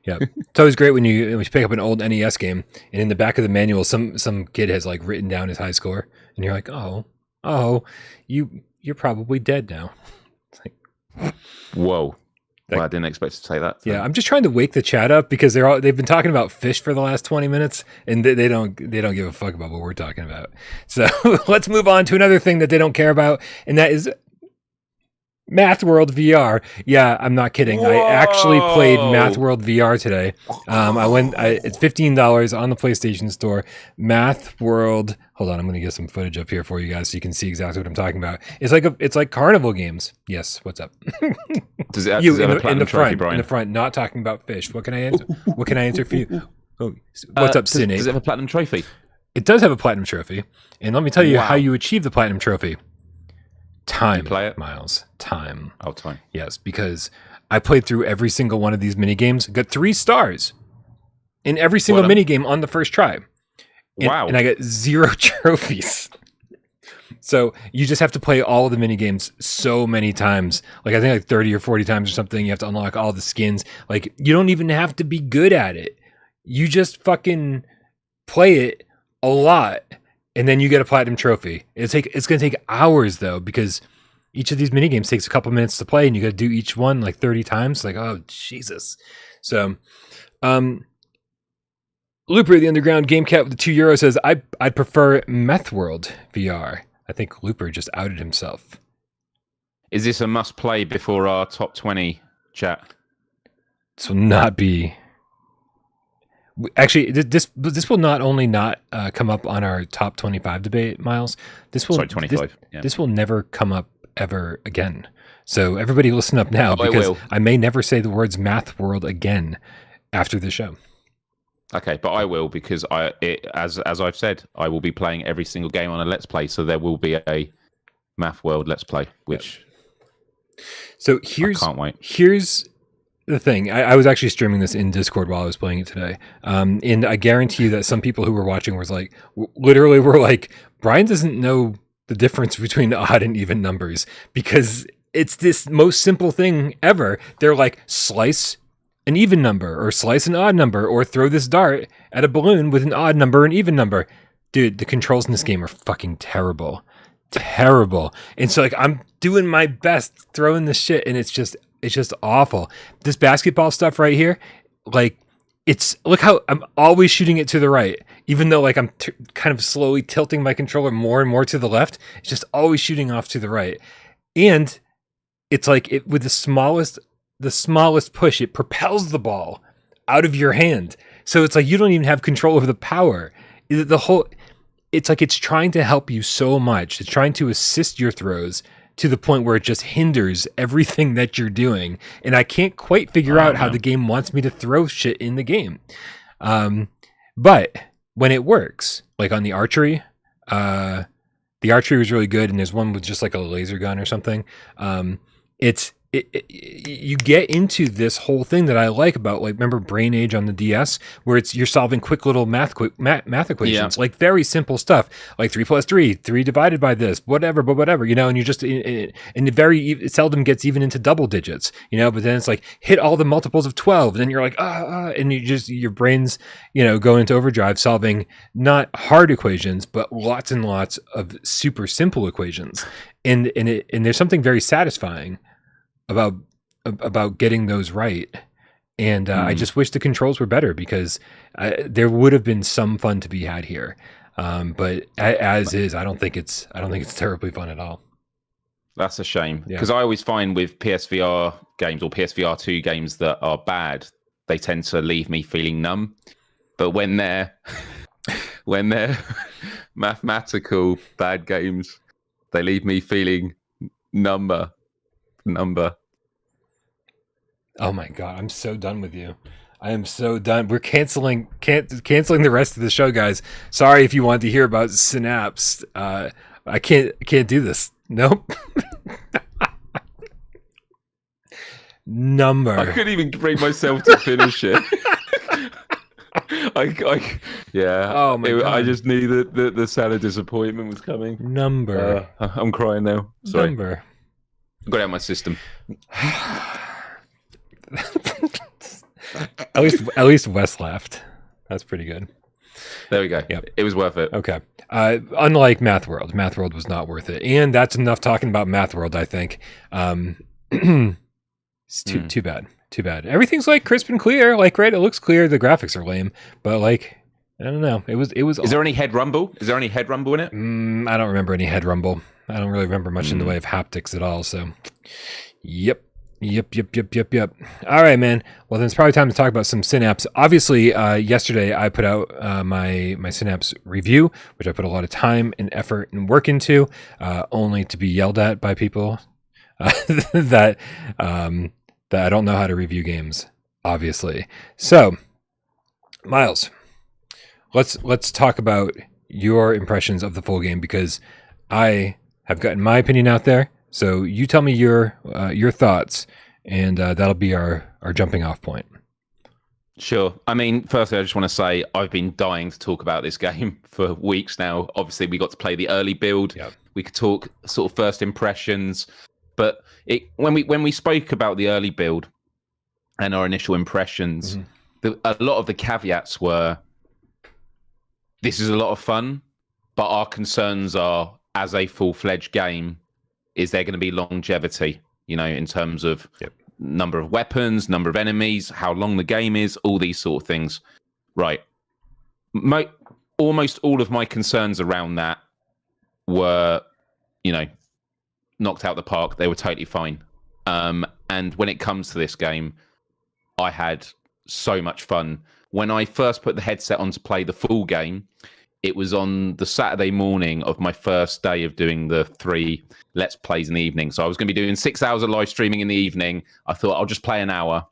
Yeah. It's always great when you pick up an old NES game, and in the back of the manual, some kid has like written down his high score, and you're like, oh, you're probably dead now. It's like, whoa. Well, I didn't expect to say that. So. Yeah, I'm just trying to wake the chat up, because they've been talking about fish for the last 20 minutes, and they don't give a fuck about what we're talking about. So let's move on to another thing that they don't care about, and that is Math World VR. Yeah, I'm not kidding. Whoa! I actually played Math World VR today. It's $15 on the PlayStation Store. Math World. Hold on, I'm going to get some footage up here for you guys so you can see exactly what I'm talking about. It's like carnival games. Yes, what's up? Does it have a platinum trophy, Brian? In the front, not talking about fish. What can I answer? What can I answer for you? Oh, what's up, Synapse? Does it have a platinum trophy? It does have a platinum trophy, and let me tell you how you achieve the platinum trophy. Time, play it? Miles. Time. Oh, time. Yes, because I played through every single one of these mini games, got 3 stars in every single mini game on the first try. And I got 0 trophies. So you just have to play all of the mini games so many times. Like I think like 30 or 40 times or something. You have to unlock all the skins. Like you don't even have to be good at it. You just fucking play it a lot, and then you get a platinum trophy. It's going to take hours though, because each of these mini games takes a couple minutes to play, and you got to do each one like 30 times. Like, oh Jesus. So, Looper, the Underground Game Cat with the €2 says, I'd prefer Meth World VR. I think Looper just outed himself. Is this a must play before our top 20 chat? This will not be. Actually, this will not only not come up on our top 25 debate, Miles. This will 25. This will never come up ever again. So everybody listen up now, because I may never say the words Math World again after the show. Okay, but I will, because as I've said, I will be playing every single game on a Let's Play, so there will be a Math World Let's Play, which so I can't wait. Here's the thing. I was actually streaming this in Discord while I was playing it today, and I guarantee you that some people who were watching were like, literally were like, Brian doesn't know the difference between odd and even numbers, because it's this most simple thing ever. They're like, slice an even number, or slice an odd number, or throw this dart at a balloon with an odd number and even number. Dude, the controls in this game are fucking terrible. And so like, I'm doing my best throwing this shit, and it's just awful. This basketball stuff right here, like, look how I'm always shooting it to the right, even though like I'm kind of slowly tilting my controller more and more to the left. It's just always shooting off to the right. And it's like, with the smallest push, it propels the ball out of your hand. So it's like, you don't even have control over the power. It's like, it's trying to help you so much. It's trying to assist your throws to the point where it just hinders everything that you're doing. And I can't quite figure out how the game wants me to throw shit in the game. But when it works, like on the archery was really good. And there's one with just like a laser gun or something. You get into this whole thing that I like about, like, remember Brain Age on the DS, where you're solving quick little math equations, like very simple stuff, like 3 + 3, 3 divided by this, whatever, and you just, and it seldom gets even into double digits, but then it's like, hit all the multiples of 12, and then you're like, and your brain's, go into overdrive solving not hard equations, but lots and lots of super simple equations. And there's something very satisfying about getting those right. And I just wish the controls were better, because there would have been some fun to be had here. But as is, I don't think it's terribly fun at all. That's a shame, because I always find with PSVR games or PSVR2 games that are bad, they tend to leave me feeling numb. But when they're mathematical bad games, they leave me feeling number. Oh my god, I'm so done with you. I am so done. We're canceling the rest of the show, guys. Sorry if you wanted to hear about Synapse. I can't do this. Nope. Number. I couldn't even bring myself to finish it. Oh my god. I just knew that the sad disappointment was coming. Number. I'm crying now. Sorry. Number. I got out of my system. At least Wes laughed. That's pretty good. There we go. Yep. It was worth it. Okay. Unlike Math World was not worth it, and that's enough talking about Math World, I think. It's too bad. Too bad. Everything's like crisp and clear. Like, right, it looks clear. The graphics are lame, but like, I don't know. It was. Is there any head rumble? Is there any head rumble in it? I don't remember any head rumble. I don't really remember much in the way of haptics at all. So, yep. All right, man. Well, then it's probably time to talk about some Synapse. Obviously, yesterday I put out my Synapse review, which I put a lot of time and effort and work into, only to be yelled at by people that I don't know how to review games, obviously. So, Miles, let's talk about your impressions of the full game, because I have gotten my opinion out there. So you tell me your thoughts, and that'll be our jumping off point. Sure. I mean, firstly, I just want to say I've been dying to talk about this game for weeks now. Obviously, we got to play the early build. Yep. We could talk sort of first impressions, but when we spoke about the early build and our initial impressions, a lot of the caveats were, this is a lot of fun, but our concerns are, as a full-fledged game, is there going to be longevity, in terms of number of weapons, number of enemies, how long the game is, all these sort of things. Right. Almost all of my concerns around that were, knocked out the park. They were totally fine. And when it comes to this game, I had so much fun. When I first put the headset on to play the full game, it was on the Saturday morning of my first day of doing the 3 Let's Plays in the evening. So I was going to be doing 6 hours of live streaming in the evening. I thought I'll just play an hour.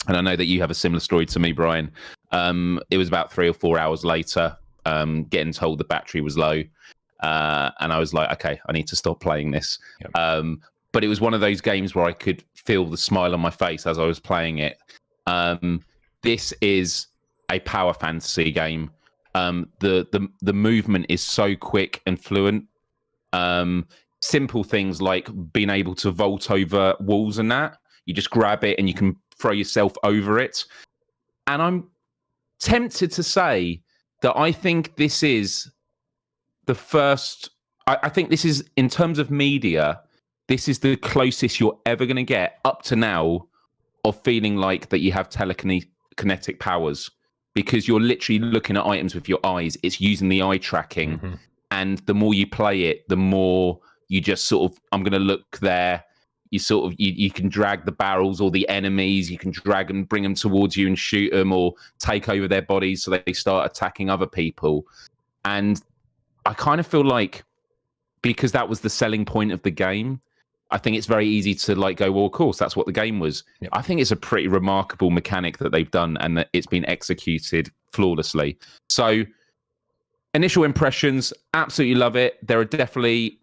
And I know that you have a similar story to me, Brian. It was about 3 or 4 hours later, getting told the battery was low. And I was like, okay, I need to stop playing this. Yep. But it was one of those games where I could feel the smile on my face as I was playing it. This is a power fantasy game. The movement is so quick and fluent. Simple things like being able to vault over walls and that. You just grab it and you can throw yourself over it. And I'm tempted to say that I think this is the first... I think this is, in terms of media, this is the closest you're ever going to get up to now of feeling like that you have telekinetic powers, because you're literally looking at items with your eyes. It's using the eye tracking. Mm-hmm. And the more you play it, the more you just sort of, I'm going to look there. You sort of, you can drag the barrels or the enemies. You can drag and bring them towards you and shoot them, or take over their bodies so they start attacking other people. And I kind of feel like, because that was the selling point of the game, I think it's very easy to like go, well, of course, that's what the game was. Yep. I think it's a pretty remarkable mechanic that they've done, and that it's been executed flawlessly. So initial impressions, absolutely love it. There are definitely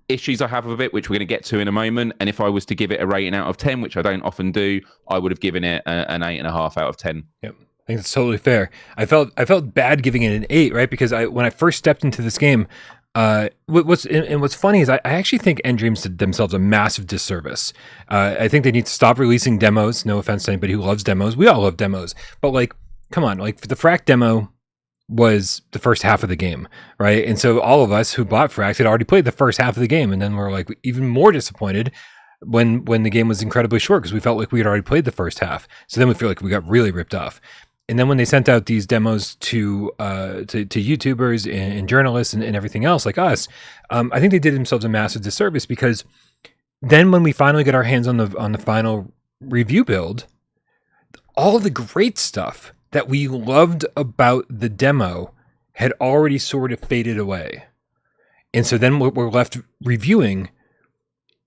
issues I have with it, which we're going to get to in a moment. And if I was to give it a rating out of 10, which I don't often do, I would have given it an 8.5 out of 10. Yep. I think that's totally fair. I felt bad giving it an 8, right? Because when I first stepped into this game, what's funny is I actually think nDreams did themselves a massive disservice. I think they need to stop releasing demos. No offense to anybody who loves demos. We all love demos. But like, come on, like the Frack demo was the first half of the game, right? And so all of us who bought Frax had already played the first half of the game, and then we're like even more disappointed when the game was incredibly short, because we felt like we had already played the first half. So then we feel like we got really ripped off. And then when they sent out these demos to YouTubers and journalists and everything else like us, I think they did themselves a massive disservice, because then when we finally get our hands on the final review build, all the great stuff that we loved about the demo had already sort of faded away. And so then what we're left reviewing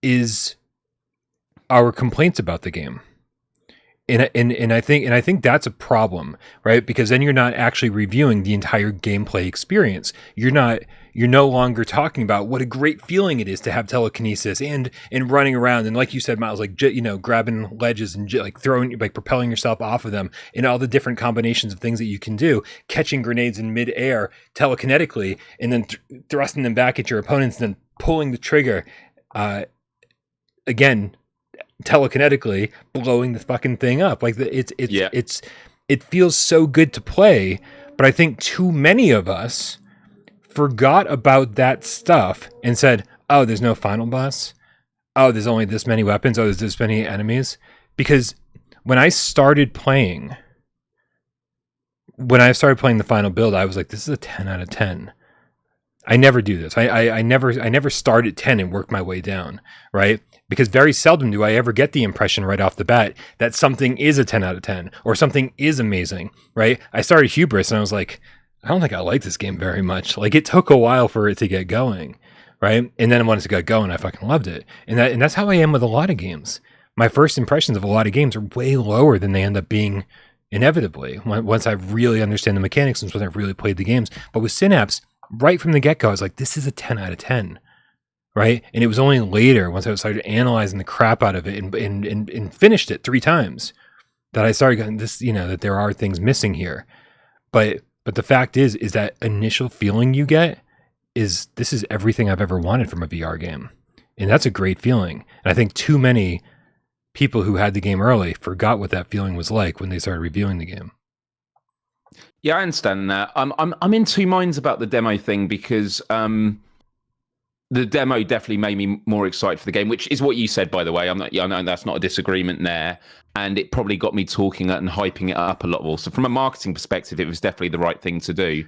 is our complaints about the game. And I think that's a problem, right? Because then you're not actually reviewing the entire gameplay experience. You're no longer talking about what a great feeling it is to have telekinesis and running around, and like you said, Miles, like, you know, grabbing ledges and like throwing, like propelling yourself off of them, and all the different combinations of things that you can do, catching grenades in midair telekinetically, and then thrusting them back at your opponents, and then pulling the trigger again telekinetically, blowing the fucking thing up. Like it feels so good to play, but I think too many of us forgot about that stuff and said, oh, there's no final boss, oh, there's only this many weapons, oh, there's this many enemies. Because when I started playing the final build, I was like, this is a 10 out of 10. I never do this. I never start at 10 and work my way down, right? Because very seldom do I ever get the impression right off the bat that something is a 10 out of 10 or something is amazing, right? I started Hubris and I was like, I don't think I like this game very much. Like, it took a while for it to get going, right? And then once it got going, I fucking loved it. And that's how I am with a lot of games. My first impressions of a lot of games are way lower than they end up being inevitably once I really understand the mechanics and once I've really played the games. But with Synapse, right from the get-go, I was like, this is a 10 out of 10. Right? And it was only later, once I started analyzing the crap out of it and finished it 3 times, that I started going, this, you know, that there are things missing here. But the fact is that initial feeling you get is, this is everything I've ever wanted from a VR game. And that's a great feeling. And I think too many people who had the game early forgot what that feeling was like when they started reviewing the game. Yeah, I understand that. I'm in two minds about the demo thing, because the demo definitely made me more excited for the game, which is what you said, by the way. I know that's not a disagreement there. And it probably got me talking and hyping it up a lot more. So from a marketing perspective, it was definitely the right thing to do.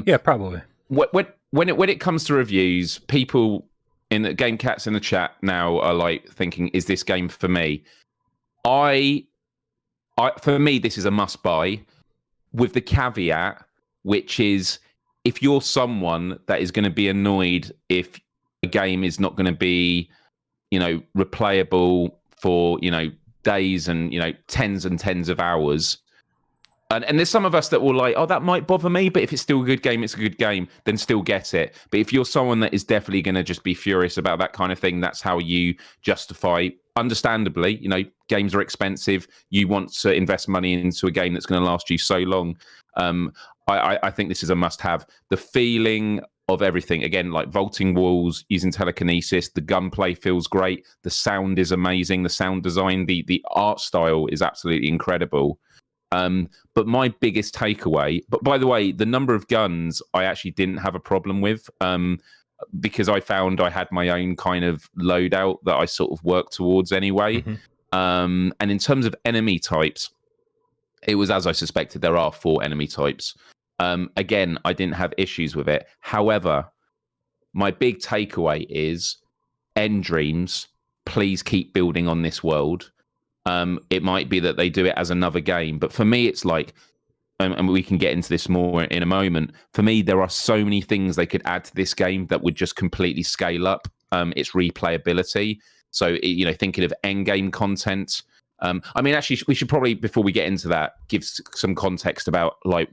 Yeah, probably. When it comes to reviews, people in the Game Cats in the chat now are like thinking, is this game for me? I for me, this is a must buy, with the caveat, which is if you're someone that is going to be annoyed if a game is not going to be, replayable for, days and, tens and tens of hours. And there's some of us that will like, oh, that might bother me, but if it's still a good game, it's a good game, then still get it. But if you're someone that is definitely going to just be furious about that kind of thing, that's how you justify, understandably, games are expensive. You want to invest money into a game that's going to last you so long. I think this is a must-have. The feeling of everything, again, like vaulting walls, using telekinesis, the gunplay feels great. The sound is amazing. The sound design, the art style is absolutely incredible. But my biggest takeaway, but by the way, the number of guns I actually didn't have a problem with, because I found I had my own kind of loadout that I sort of worked towards anyway. And in terms of enemy types, it was as I suspected. There are 4 enemy types. Again, I didn't have issues with it. However, my big takeaway is nDreams, please keep building on this world. It might be that they do it as another game, but for me, it's like, and we can get into this more in a moment. For me, there are so many things they could add to this game that would just completely scale up its replayability. So, thinking of endgame content. Actually, we should probably, before we get into that, give some context about like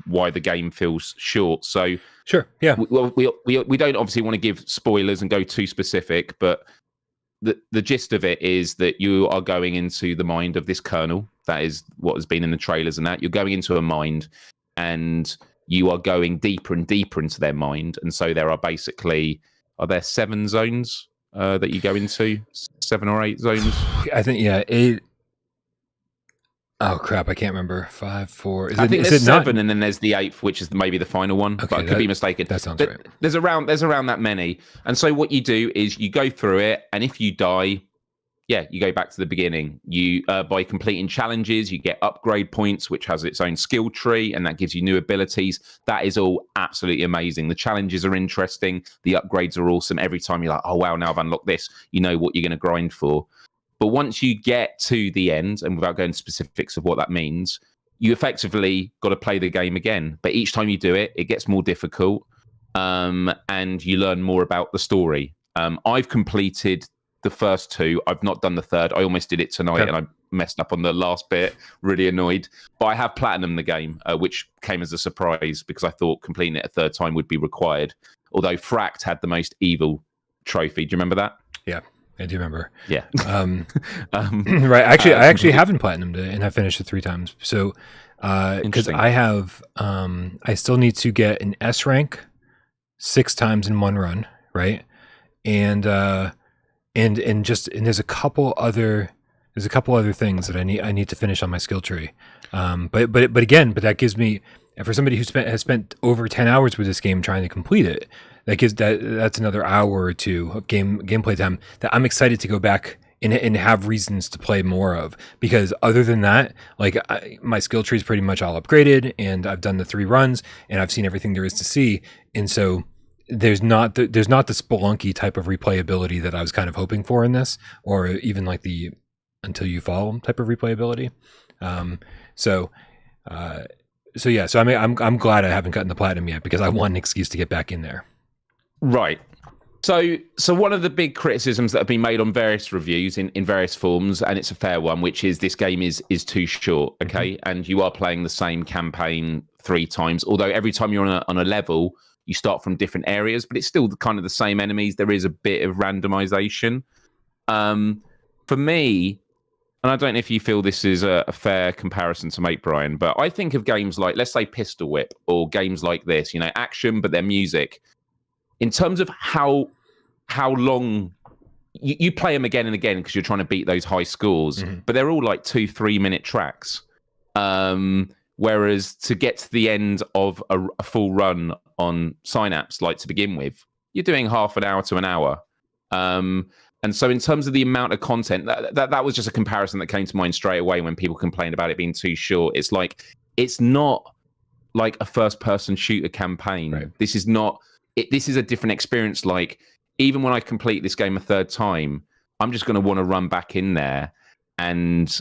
why the game feels short. So, sure, yeah. We don't obviously want to give spoilers and go too specific, but the gist of it is that you are going into the mind of this colonel. That is what has been in the trailers and that. You're going into a mind and you are going deeper and deeper into their mind. And so there are basically, are there 7 zones that you go into? 7 or 8 zones? I think, 8. Oh, crap. I can't remember. 5, 4. I think there's 7 and then there's the 8th, which is maybe the final one. Okay, but I could be mistaken. That sounds right. There's around that many. And so what you do is you go through it, and if you die, you go back to the beginning. You by completing challenges, you get upgrade points, which has its own skill tree, and that gives you new abilities. That is all absolutely amazing. The challenges are interesting. The upgrades are awesome. Every time you're like, oh, wow, now I've unlocked this. You know what you're going to grind for. But once you get to the end, and without going into specifics of what that means, you effectively got to play the game again. But each time you do it, it gets more difficult, and you learn more about the story. I've completed the first 2. I've not done the third. I almost did it tonight, and I messed up on the last bit. Really annoyed. But I have platinumed the game, which came as a surprise because I thought completing it a third time would be required. Although Fract had the most evil trophy. Do you remember that? Yeah. I do remember. Yeah. Right. Actually, I actually haven't platinumed it, and I finished it 3 times. So, because I have, I still need to get an S rank 6 times in one run, right? And there's a couple other things that I need to finish on my skill tree. But that gives me, for somebody who has spent over 10 hours with this game trying to complete it, that's another hour or 2 of gameplay time that I'm excited to go back and have reasons to play more of. Because other than that, like my skill tree is pretty much all upgraded, and I've done the 3 runs, and I've seen everything there is to see. And so there's not the Spelunky type of replayability that I was kind of hoping for in this, or even like the until you fall type of replayability. So I mean, I'm glad I haven't gotten the platinum yet, because I want an excuse to get back in there. Right. So one of the big criticisms that have been made on various reviews in various forms, and it's a fair one, which is this game is too short, okay? Mm-hmm. And you are playing the same campaign 3 times, although every time you're on a level, you start from different areas, but it's still kind of the same enemies. There is a bit of randomization. For me, and I don't know if you feel this is a fair comparison to make, Brian, but I think of games like, let's say, Pistol Whip, or games like this, action, but they're music. In terms of how long you play them again and again because you're trying to beat those high scores, mm-hmm. but they're all like 2-3 minute tracks. Whereas to get to the end of a full run on Synapse, like to begin with, you're doing half an hour to an hour. And so in terms of the amount of content, that was just a comparison that came to mind straight away when people complained about it being too short. It's like, it's not like a first person shooter campaign. Right. This is not... this is a different experience. Like, even when I complete this game a third time, I'm just going to want to run back in there and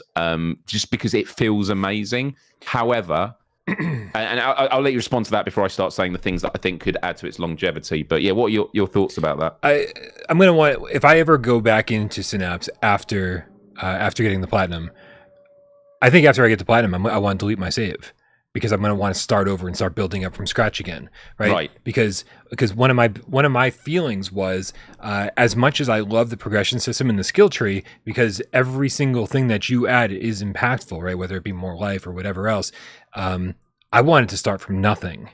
just because it feels amazing. However, and I'll let you respond to that before I start saying the things that I think could add to its longevity. But yeah, what are your thoughts about that? I'm gonna want, if I ever go back into Synapse after getting the platinum, I think after I get the platinum, I want to delete my save, because I'm going to want to start over and start building up from scratch again, right? Because one of my feelings was, as much as I love the progression system and the skill tree, because every single thing that you add is impactful, right? Whether it be more life or whatever else, I wanted to start from nothing.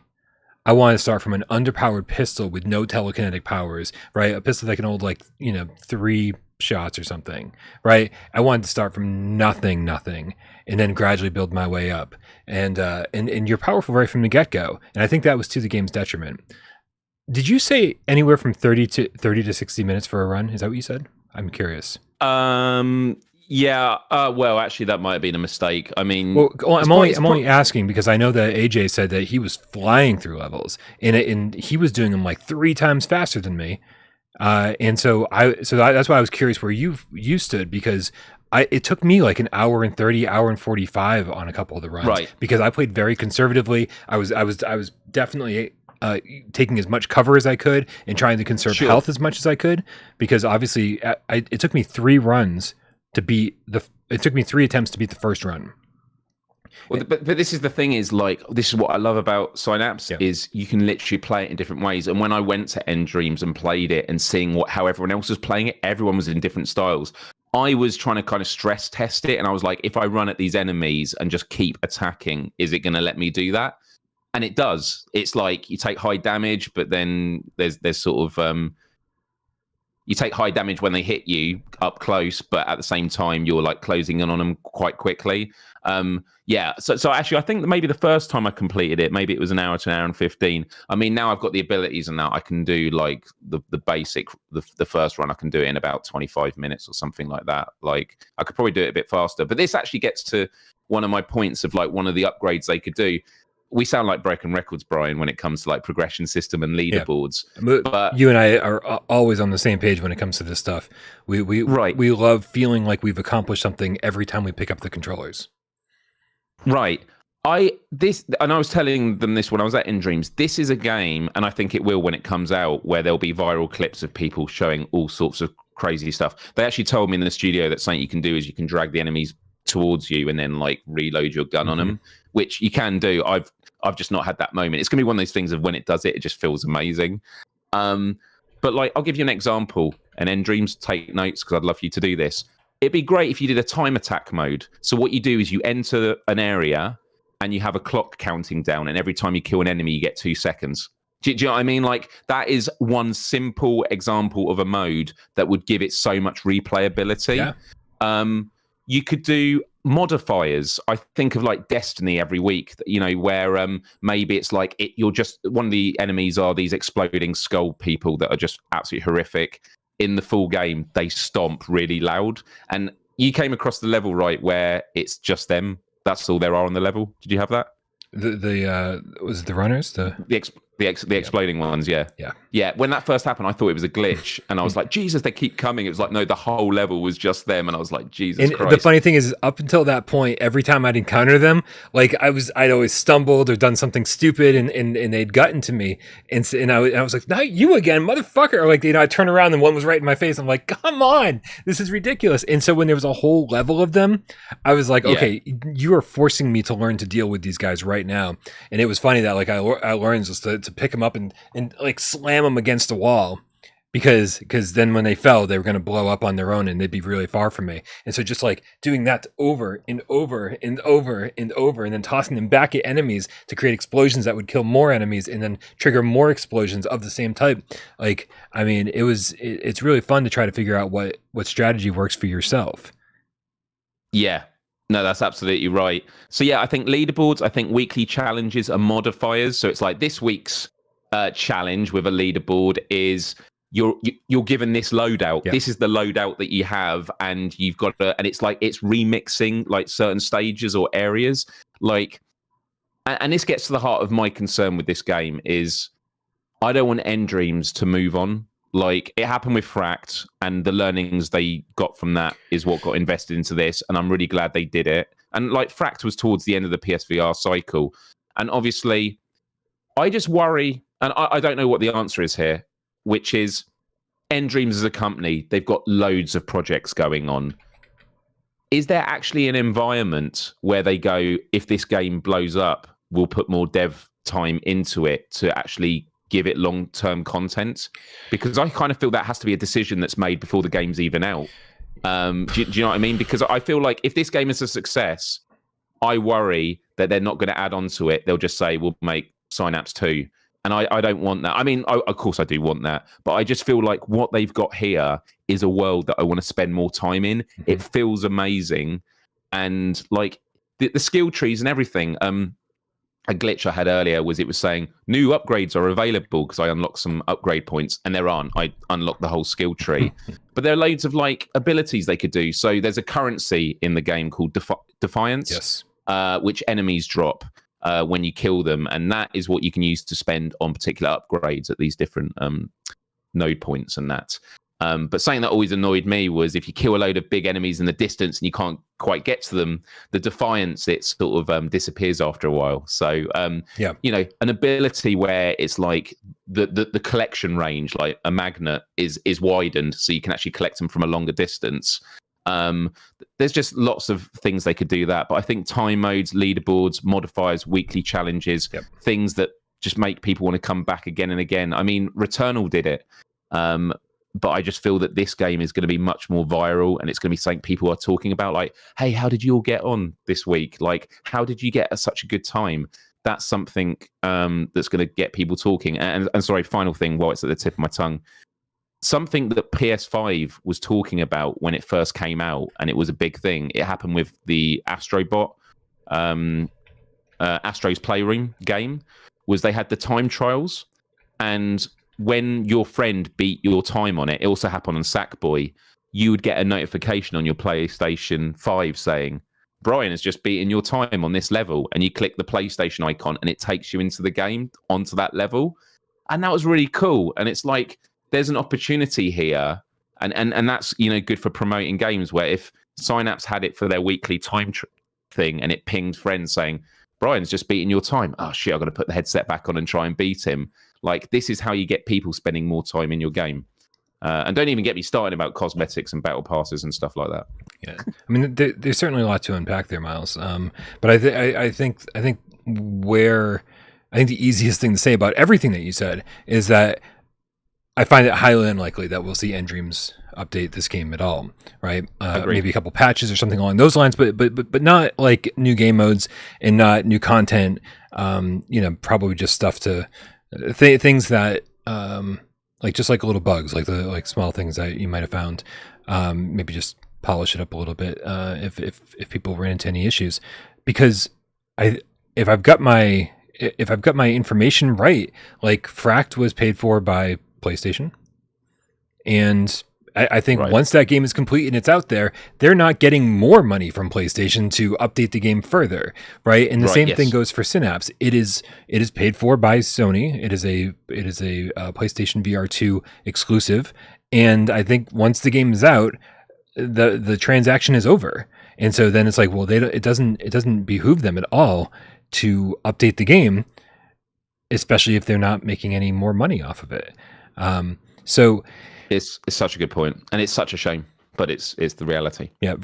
I wanted to start from an underpowered pistol with no telekinetic powers, right? A pistol that can hold 3 shots or something, right? I wanted to start from nothing, and then gradually build my way up. And you're powerful right from the get-go. And I think that was to the game's detriment. Did you say anywhere from 30 to 60 minutes for a run? Is that what you said? I'm curious. Yeah. Well, actually, that might have been a mistake. I mean, I'm only asking because I know that AJ said that he was flying through levels, and he was doing them 3 times faster than me. And so that's why I was curious where you stood, because it took me an hour and 30, hour and 45 on a couple of the runs, right? Because I played very conservatively. I was definitely taking as much cover as I could and trying to conserve health as much as I could, because obviously it took me 3 runs to beat it took me 3 attempts to beat the first run. Well, but this is the thing, is this is what I love about Synapse, is you can literally play it in different ways. And when I went to nDreams and played it and seeing how everyone else was playing it, everyone was in different styles. I was trying to kind of stress test it, and I was like, if I run at these enemies and just keep attacking, is it going to let me do that? And it does. It's you take high damage, but then there's sort of you take high damage when they hit you up close, but at the same time you're closing in on them quite quickly. So actually, I think that maybe the first time I completed it, maybe it was an hour to an hour and 15. I mean, now I've got the abilities, and now I can do the basic, the first run I can do it in about 25 minutes or something like that. I could probably do it a bit faster, but this actually gets to one of my points of one of the upgrades they could do. We sound like broken records, Brian, when it comes to progression system and leaderboards. Yeah. But you and I are always on the same page when it comes to this stuff. We love feeling like we've accomplished something every time we pick up the controllers. Right. I was telling them this when I was at nDreams. This is a game, and I think it will when it comes out, where there'll be viral clips of people showing all sorts of crazy stuff. They actually told me in the studio that something you can do is you can drag the enemies towards you and then reload your gun on them, which you can do. I've just not had that moment. It's gonna be one of those things of when it does it just feels amazing. But I'll give you an example, and nDreams, take notes because I'd love for you to do this. It'd be great if you did a time attack mode. So what you do is you enter an area and you have a clock counting down, and every time you kill an enemy, you get 2 seconds. Do you know what I mean? That is one simple example of a mode that would give it so much replayability. Yeah. You could do modifiers. I think of Destiny every week, where maybe it's you're just, one of the enemies are these exploding skull people that are just absolutely horrific. In the full game, they stomp really loud, and you came across the level where it's just them. That's all there are on the level. Did you have that? Was it the runners? The exploding ones, yeah. When that first happened, I thought it was a glitch, and I was like, Jesus, they keep coming. It was no, the whole level was just them, and I was like, Jesus Christ. The funny thing is, up until that point, every time I'd encounter them, I'd always stumbled or done something stupid, and they'd gotten to me, and I was like, not you again, motherfucker! Or I'd turn around and one was right in my face. I'm like, come on, this is ridiculous. And so when there was a whole level of them, I was like, okay, you are forcing me to learn to deal with these guys right now. And it was funny that I learned just to pick them up and slam them against the wall, because then when they fell, they were going to blow up on their own and they'd be really far from me. And so just doing that over and over and over and over, and then tossing them back at enemies to create explosions that would kill more enemies and then trigger more explosions of the same type. It's really fun to try to figure out what strategy works for yourself. Yeah. No, that's absolutely right. So yeah, I think leaderboards, I think weekly challenges are modifiers. So it's this week's challenge with a leaderboard is you're given this loadout. Yeah. This is the loadout that you have, and you've got and it's it's remixing certain stages or areas. And this gets to the heart of my concern with this game is I don't want nDreams to move on. Like, it happened with Fract, and the learnings they got from that is what got invested into this, and I'm really glad they did it. And like, Fract was towards the end of the PSVR cycle, and obviously I just worry, and I don't know what the answer is here, which is nDreams as a company, they've got loads of projects going on. Is there actually an environment where they go, if this game blows up, we'll put more dev time into it to actually give it long-term content? Because I kind of feel that has to be a decision that's made before the game's even out. Do you know what I mean? Because I feel like if this game is a success, I worry that they're not going to add on to it. They'll just say, we'll make Synapse 2. And I don't want that. I mean, of course I do want that. But I just feel like what they've got here is a world that I want to spend more time in. Mm-hmm. It feels amazing. And like the skill trees and everything. A glitch I had earlier was it was saying new upgrades are available because I unlocked some upgrade points, and there aren't. I unlocked the whole skill tree. But there are loads of like abilities they could do. So there's a currency in the game called Defiance, yes. Which enemies drop when you kill them, and that is what you can use to spend on particular upgrades at these different node points and that. But something that always annoyed me was if you kill a load of big enemies in the distance and you can't quite get to them, the Defiance, it sort of disappears after a while. So, you know, an ability where it's like the collection range, like a magnet, is widened so you can actually collect them from a longer distance. There's just lots of things they could do that. But I think time modes, leaderboards, modifiers, weekly challenges, things that just make people want to come back again and again. I mean, Returnal did it. But I just feel that this game is going to be much more viral, and it's going to be something people are talking about. Like, hey, how did you all get on this week? Like, how did you get such a good time? That's something that's going to get people talking. And sorry, final thing while it's at the tip of my tongue. Something that PS5 was talking about when it first came out, and it was a big thing. It happened with the Astrobot, Astro's Playroom game, was they had the time trials, and when your friend beat your time on it, it also happened on Sackboy, you would get a notification on your PlayStation 5 saying, Brian has just beaten your time on this level, and you click the PlayStation icon and it takes you into the game, onto that level. And that was really cool. And it's like, there's an opportunity here, and that's, you know, good for promoting games, where if Synapse had it for their weekly time thing and it pinged friends saying, Brian's just beaten your time. Oh shit, I've got to put the headset back on and try and beat him. Like, this is how you get people spending more time in your game. And don't even get me started about cosmetics and battle passes and stuff like that. Yeah, I mean, there's certainly a lot to unpack there, Miles. But I think the easiest thing to say about everything that you said is that I find it highly unlikely that we'll see nDreams update this game at all, right? Maybe a couple patches or something along those lines, but not like new game modes and not new content. You know, probably just stuff to things that like just like little bugs, like small things that you might have found. Maybe just polish it up a little bit if people ran into any issues, because if I've got my information right, like Fract was paid for by PlayStation, and I think once that game is complete and it's out there, they're not getting more money from PlayStation to update the game further, right? And the same thing goes for Synapse. It is paid for by Sony. It is a PlayStation VR2 exclusive, and I think once the game is out, the transaction is over. And so then it's like, well, it doesn't behoove them at all to update the game, especially if they're not making any more money off of it. So it's such a good point, and it's such a shame, but it's the reality. Yeah,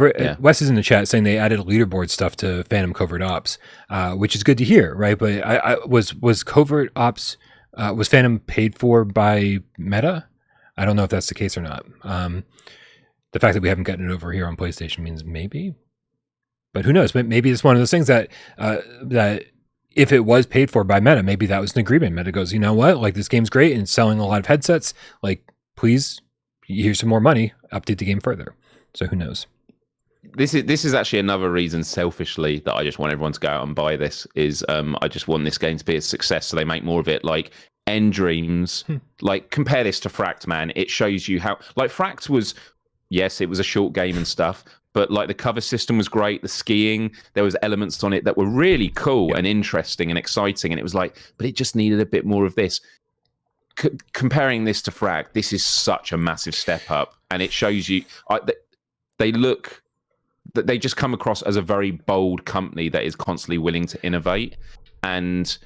Wes is in the chat saying they added leaderboard stuff to Phantom Covert Ops, which is good to hear, right? But I was Covert Ops, was Phantom paid for by Meta? I don't know if that's the case or not. The fact that we haven't gotten it over here on PlayStation means maybe, but who knows? But maybe it's one of those things that that if it was paid for by Meta, maybe that was an agreement. Meta goes, you know what? Like, this game's great and it's selling a lot of headsets. Like, please, here's some more money. Update the game further. So who knows? This is actually another reason, selfishly, that I just want everyone to go out and buy this. Is I just want this game to be a success, so they make more of it. Like nDreams, like compare this to Fract, man. It shows you how, like, Fract was, yes, it was a short game and stuff, but like the cover system was great. The skiing, there was elements on it that were really cool and interesting and exciting. And it was like, but it just needed a bit more of this. comparing this to Frag, this is such a massive step up, and it shows you they look that they just come across as a very bold company that is constantly willing to innovate. And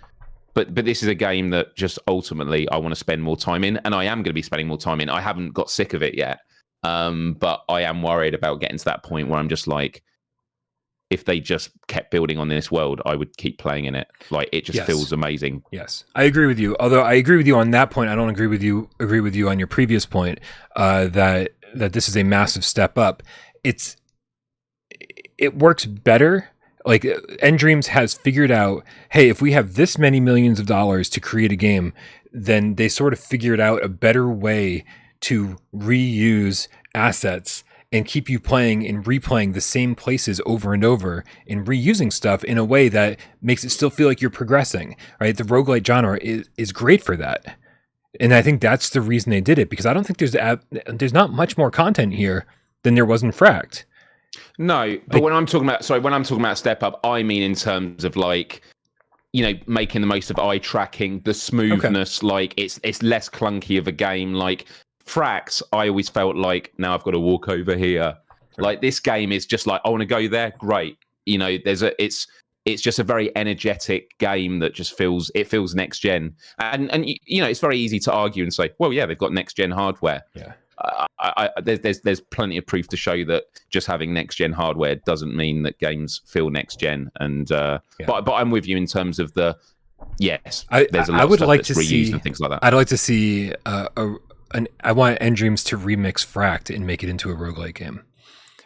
but this is a game that just ultimately I want to spend more time in, and I am going to be spending more time in. I haven't got sick of it yet, but I am worried about getting to that point where I'm just like, if they just kept building on this world, I would keep playing in it. Like, it just feels amazing. Yes, I agree with you. Although I agree with you on that point, I don't agree with you on your previous point that this is a massive step up. It works better. Like, nDreams has figured out, hey, if we have this many millions of dollars to create a game, then they sort of figured out a better way to reuse assets and keep you playing and replaying the same places over and over and reusing stuff in a way that makes it still feel like you're progressing, right? The roguelite genre is great for that. And I think that's the reason they did it, because I don't think there's not much more content here than there was in Fract. No, but when I'm talking about step up, I mean in terms of, like, you know, making the most of eye tracking, the smoothness, like it's less clunky of a game. Like Frax, I always felt like, now I've got to walk over here. Like, this game is just like, I want to go there. Great. You know, it's just a very energetic game that just feels next gen. And you know, it's very easy to argue and say, well, yeah, they've got next gen hardware. Yeah. There's plenty of proof to show that just having next gen hardware doesn't mean that games feel next gen. And but I'm with you in terms of there's a lot of stuff that's reused and things like that. I'd like to see I want nDreams to remix Fract and make it into a roguelite game.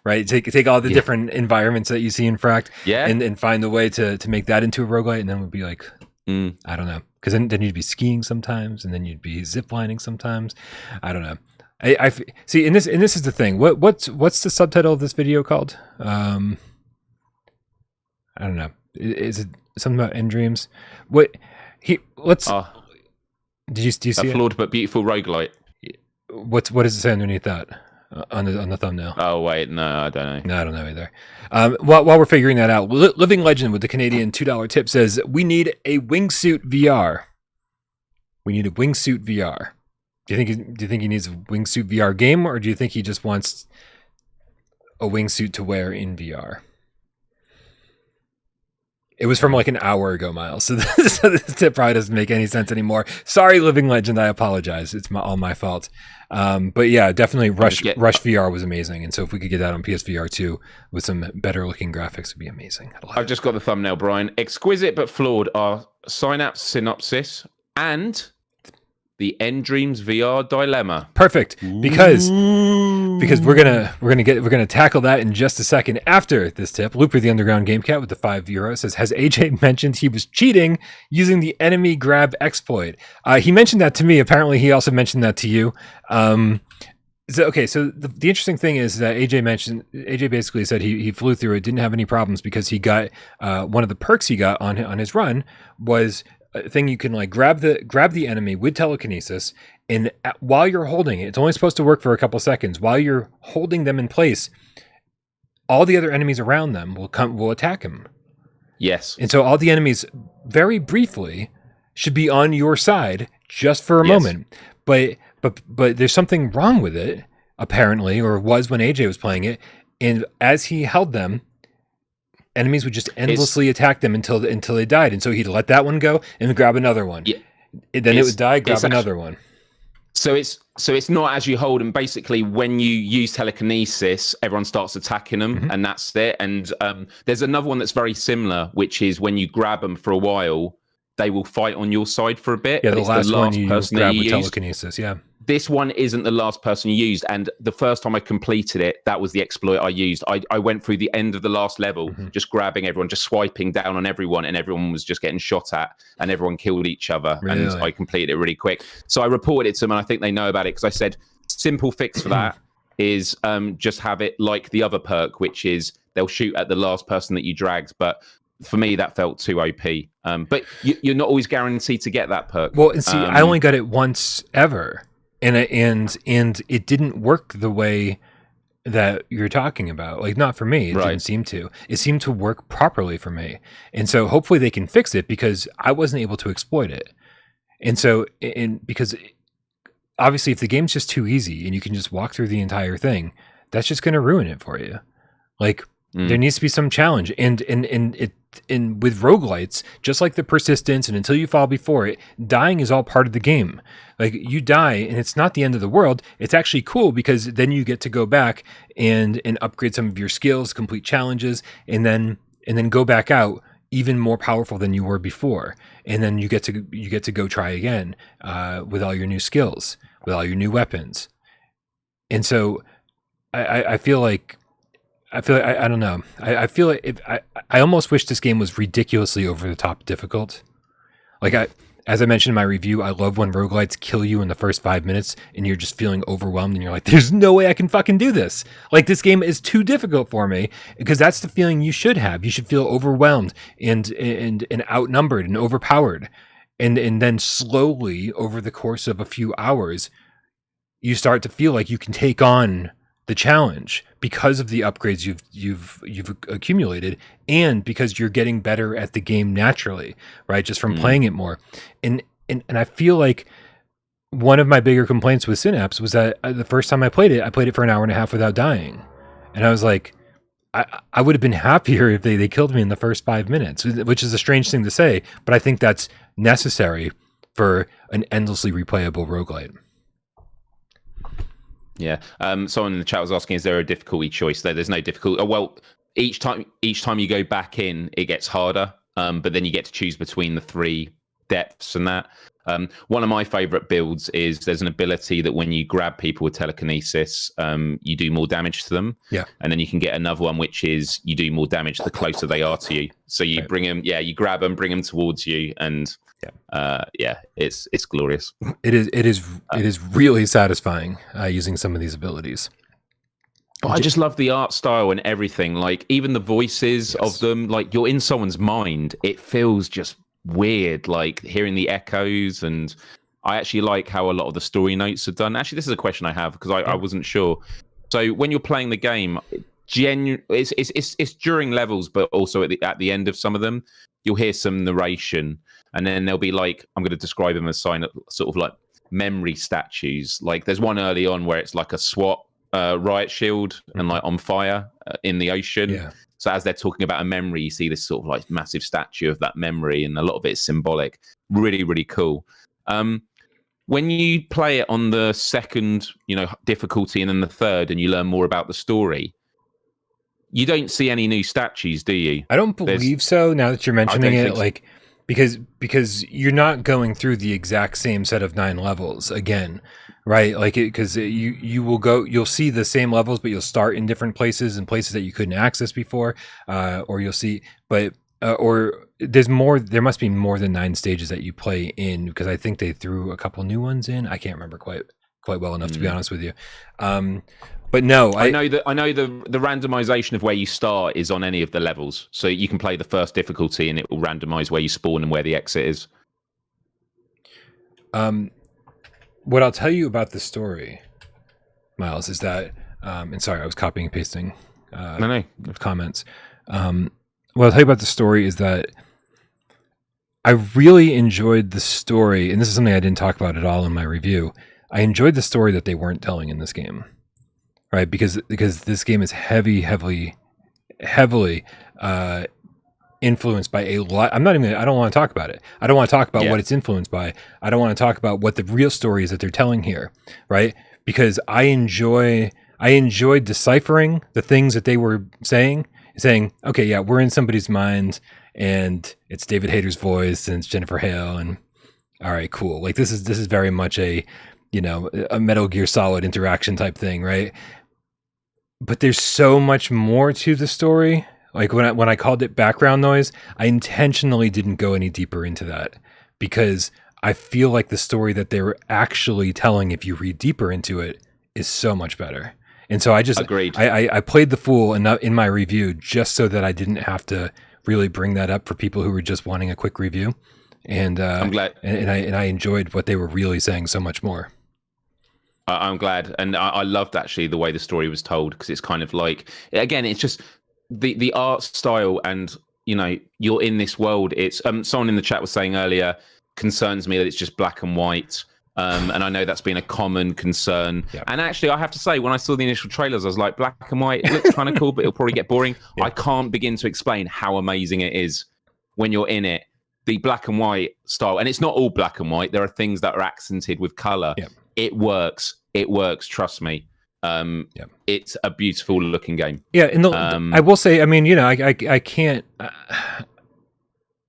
Right? Take all the different environments that you see in Fract and find a way to make that into a roguelite, and then we'd be like, I don't know. Because then you'd be skiing sometimes, and then you'd be ziplining sometimes. I don't know. I see, and this is the thing. What's the subtitle of this video called? I don't know. Is it something about nDreams? Did you see a flawed but beautiful roguelite? What does it say underneath that on the thumbnail? Oh wait, no, I don't know. No, I don't know either. While we're figuring that out, Living Legend with the Canadian $2 tip says, we need a wingsuit VR. We need a wingsuit VR. Do you think he needs a wingsuit VR game, or do you think he just wants a wingsuit to wear in VR? It was from like an hour ago, Miles, so this tip probably doesn't make any sense anymore. Sorry, Living Legend, I apologize. It's all my fault. But yeah, definitely Rush VR was amazing, and so if we could get that on PSVR2 with some better looking graphics, it'd be amazing. I've just got the thumbnail, Brian. Exquisite but flawed are Synapse, Synopsis, and the nDreams VR dilemma. Perfect, because we're gonna tackle that in just a second after this tip. Looper the Underground Game Cat with the €5 says, has AJ mentioned he was cheating using the enemy grab exploit? He mentioned that to me. Apparently, he also mentioned that to you. So the interesting thing is that AJ basically said he flew through it, didn't have any problems because he got one of the perks he got on his run was a thing you can like grab the enemy with telekinesis, and while you're holding it, it's only supposed to work for a couple seconds. While you're holding them in place, all the other enemies around them will attack him. Yes. And so all the enemies very briefly should be on your side just for a moment. But there's something wrong with it, apparently, or was when AJ was playing it. And as he held them, enemies would just endlessly attack them until they died. And so he'd let that one go and grab another one. Yeah. Then it would die, grab another one. So it's not as you hold them. Basically, when you use telekinesis, everyone starts attacking them, and that's it. And there's another one that's very similar, which is when you grab them for a while, they will fight on your side for a bit. Yeah, the last one you grab with telekinesis, yeah. This one isn't the last person you used, and the first time I completed it, that was the exploit I used. I went through the end of the last level, just grabbing everyone, just swiping down on everyone, and everyone was just getting shot at, and everyone killed each other, and I completed it really quick. So I reported it to them, and I think they know about it, because I said, simple fix for that is just have it like the other perk, which is they'll shoot at the last person that you dragged, but for me, that felt too OP. But you're not always guaranteed to get that perk. Well, and see, I only got it once ever. And it didn't work the way that you're talking about. Like, not for me. It didn't seem to. It seemed to work properly for me. And so hopefully they can fix it, because I wasn't able to exploit it. And so, and because obviously if the game's just too easy and you can just walk through the entire thing, that's just going to ruin it for you. Like there needs to be some challenge, and with roguelites, just like the persistence and until you fall before it, dying is all part of the game. Like you die and it's not the end of the world. It's actually cool because then you get to go back and upgrade some of your skills, complete challenges, and then go back out even more powerful than you were before. And then you get to go try again with all your new skills, with all your new weapons. And so I feel like I don't know. I feel like I almost wish this game was ridiculously over the top difficult. Like as I mentioned in my review, I love when roguelites kill you in the first 5 minutes and you're just feeling overwhelmed and you're like, there's no way I can fucking do this. Like this game is too difficult for me, because that's the feeling you should have. You should feel overwhelmed and outnumbered and overpowered. And then slowly over the course of a few hours, you start to feel like you can take on the challenge because of the upgrades you've accumulated, and because you're getting better at the game naturally, right? Just from playing it more. And I feel like one of my bigger complaints with Synapse was that the first time I played it for an hour and a half without dying. And I was like, I would have been happier if they killed me in the first 5 minutes, which is a strange thing to say, but I think that's necessary for an endlessly replayable roguelite. Yeah. Someone in the chat was asking, is there a difficulty choice there? There's no difficulty. Oh, well, each time you go back in, it gets harder. But then you get to choose between the 3 depths and that. One of my favorite builds is there's an ability that when you grab people with telekinesis, you do more damage to them. Yeah. And then you can get another one, which is you do more damage the closer they are to you. So you bring them, you grab them, bring them towards you, and it's glorious. It is really satisfying using some of these abilities. But I just love the art style and everything. Like even the voices of them, like you're in someone's mind. It feels just weird, like hearing the echoes. And I actually like how a lot of the story notes are done. Actually, this is a question I have because I wasn't sure. So when you're playing the game, it's during levels, but also at the end of some of them, you'll hear some narration. And then there'll be like, I'm going to describe them as sort of like memory statues. Like there's one early on where it's like a SWAT riot shield and like on fire in the ocean. Yeah. So as they're talking about a memory, you see this sort of like massive statue of that memory, and a lot of it is symbolic. Really, really cool. When you play it on the second, difficulty, and then the third, and you learn more about the story, you don't see any new statues, do you? I don't believe so. Now that you're mentioning it, like. Because you're not going through the exact same set of 9 levels again, right? Like because you'll see the same levels, but you'll start in different places and places that you couldn't access before, or you'll see, or there's more. There must be more than 9 stages that you play in, because I think they threw a couple new ones in. I can't remember quite well enough to be honest with you. But no, I know the randomization of where you start is on any of the levels, so you can play the first difficulty and it will randomize where you spawn and where the exit is. What I'll tell you about the story, Miles, is that, and sorry, I was copying and pasting comments. What I'll tell you about the story is that I really enjoyed the story, and this is something I didn't talk about at all in my review. I enjoyed the story that they weren't telling in this game. Right, because this game is heavily influenced by a lot. I don't want to talk about it. I don't want to talk about what it's influenced by. I don't want to talk about what the real story is that they're telling here, right? Because I enjoyed deciphering the things that they were saying, okay, yeah, we're in somebody's mind, and it's David Hayter's voice, and it's Jennifer Hale, and all right, cool. Like this is very much a Metal Gear Solid interaction type thing, right? But there's so much more to the story. Like when I called it background noise, I intentionally didn't go any deeper into that, because I feel like the story that they were actually telling, if you read deeper into it, is so much better. And so I just agreed. I played the fool in my review just so that I didn't have to really bring that up for people who were just wanting a quick review. And I'm glad. And I enjoyed what they were really saying so much more. I'm glad, and I loved actually the way the story was told, because it's kind of like, again, it's just the art style, and you're in this world. It's someone in the chat was saying earlier, concerns me that it's just black and white. And I know that's been a common concern. Yeah. And actually, I have to say, when I saw the initial trailers, I was like, black and white, it looks kind of cool, but it'll probably get boring. Yeah. I can't begin to explain how amazing it is when you're in it. The black and white style, and it's not all black and white. There are things that are accented with color. Yeah. It works. It works. Trust me. It's a beautiful looking game. Yeah, and I will say, I mean, you know, I can't.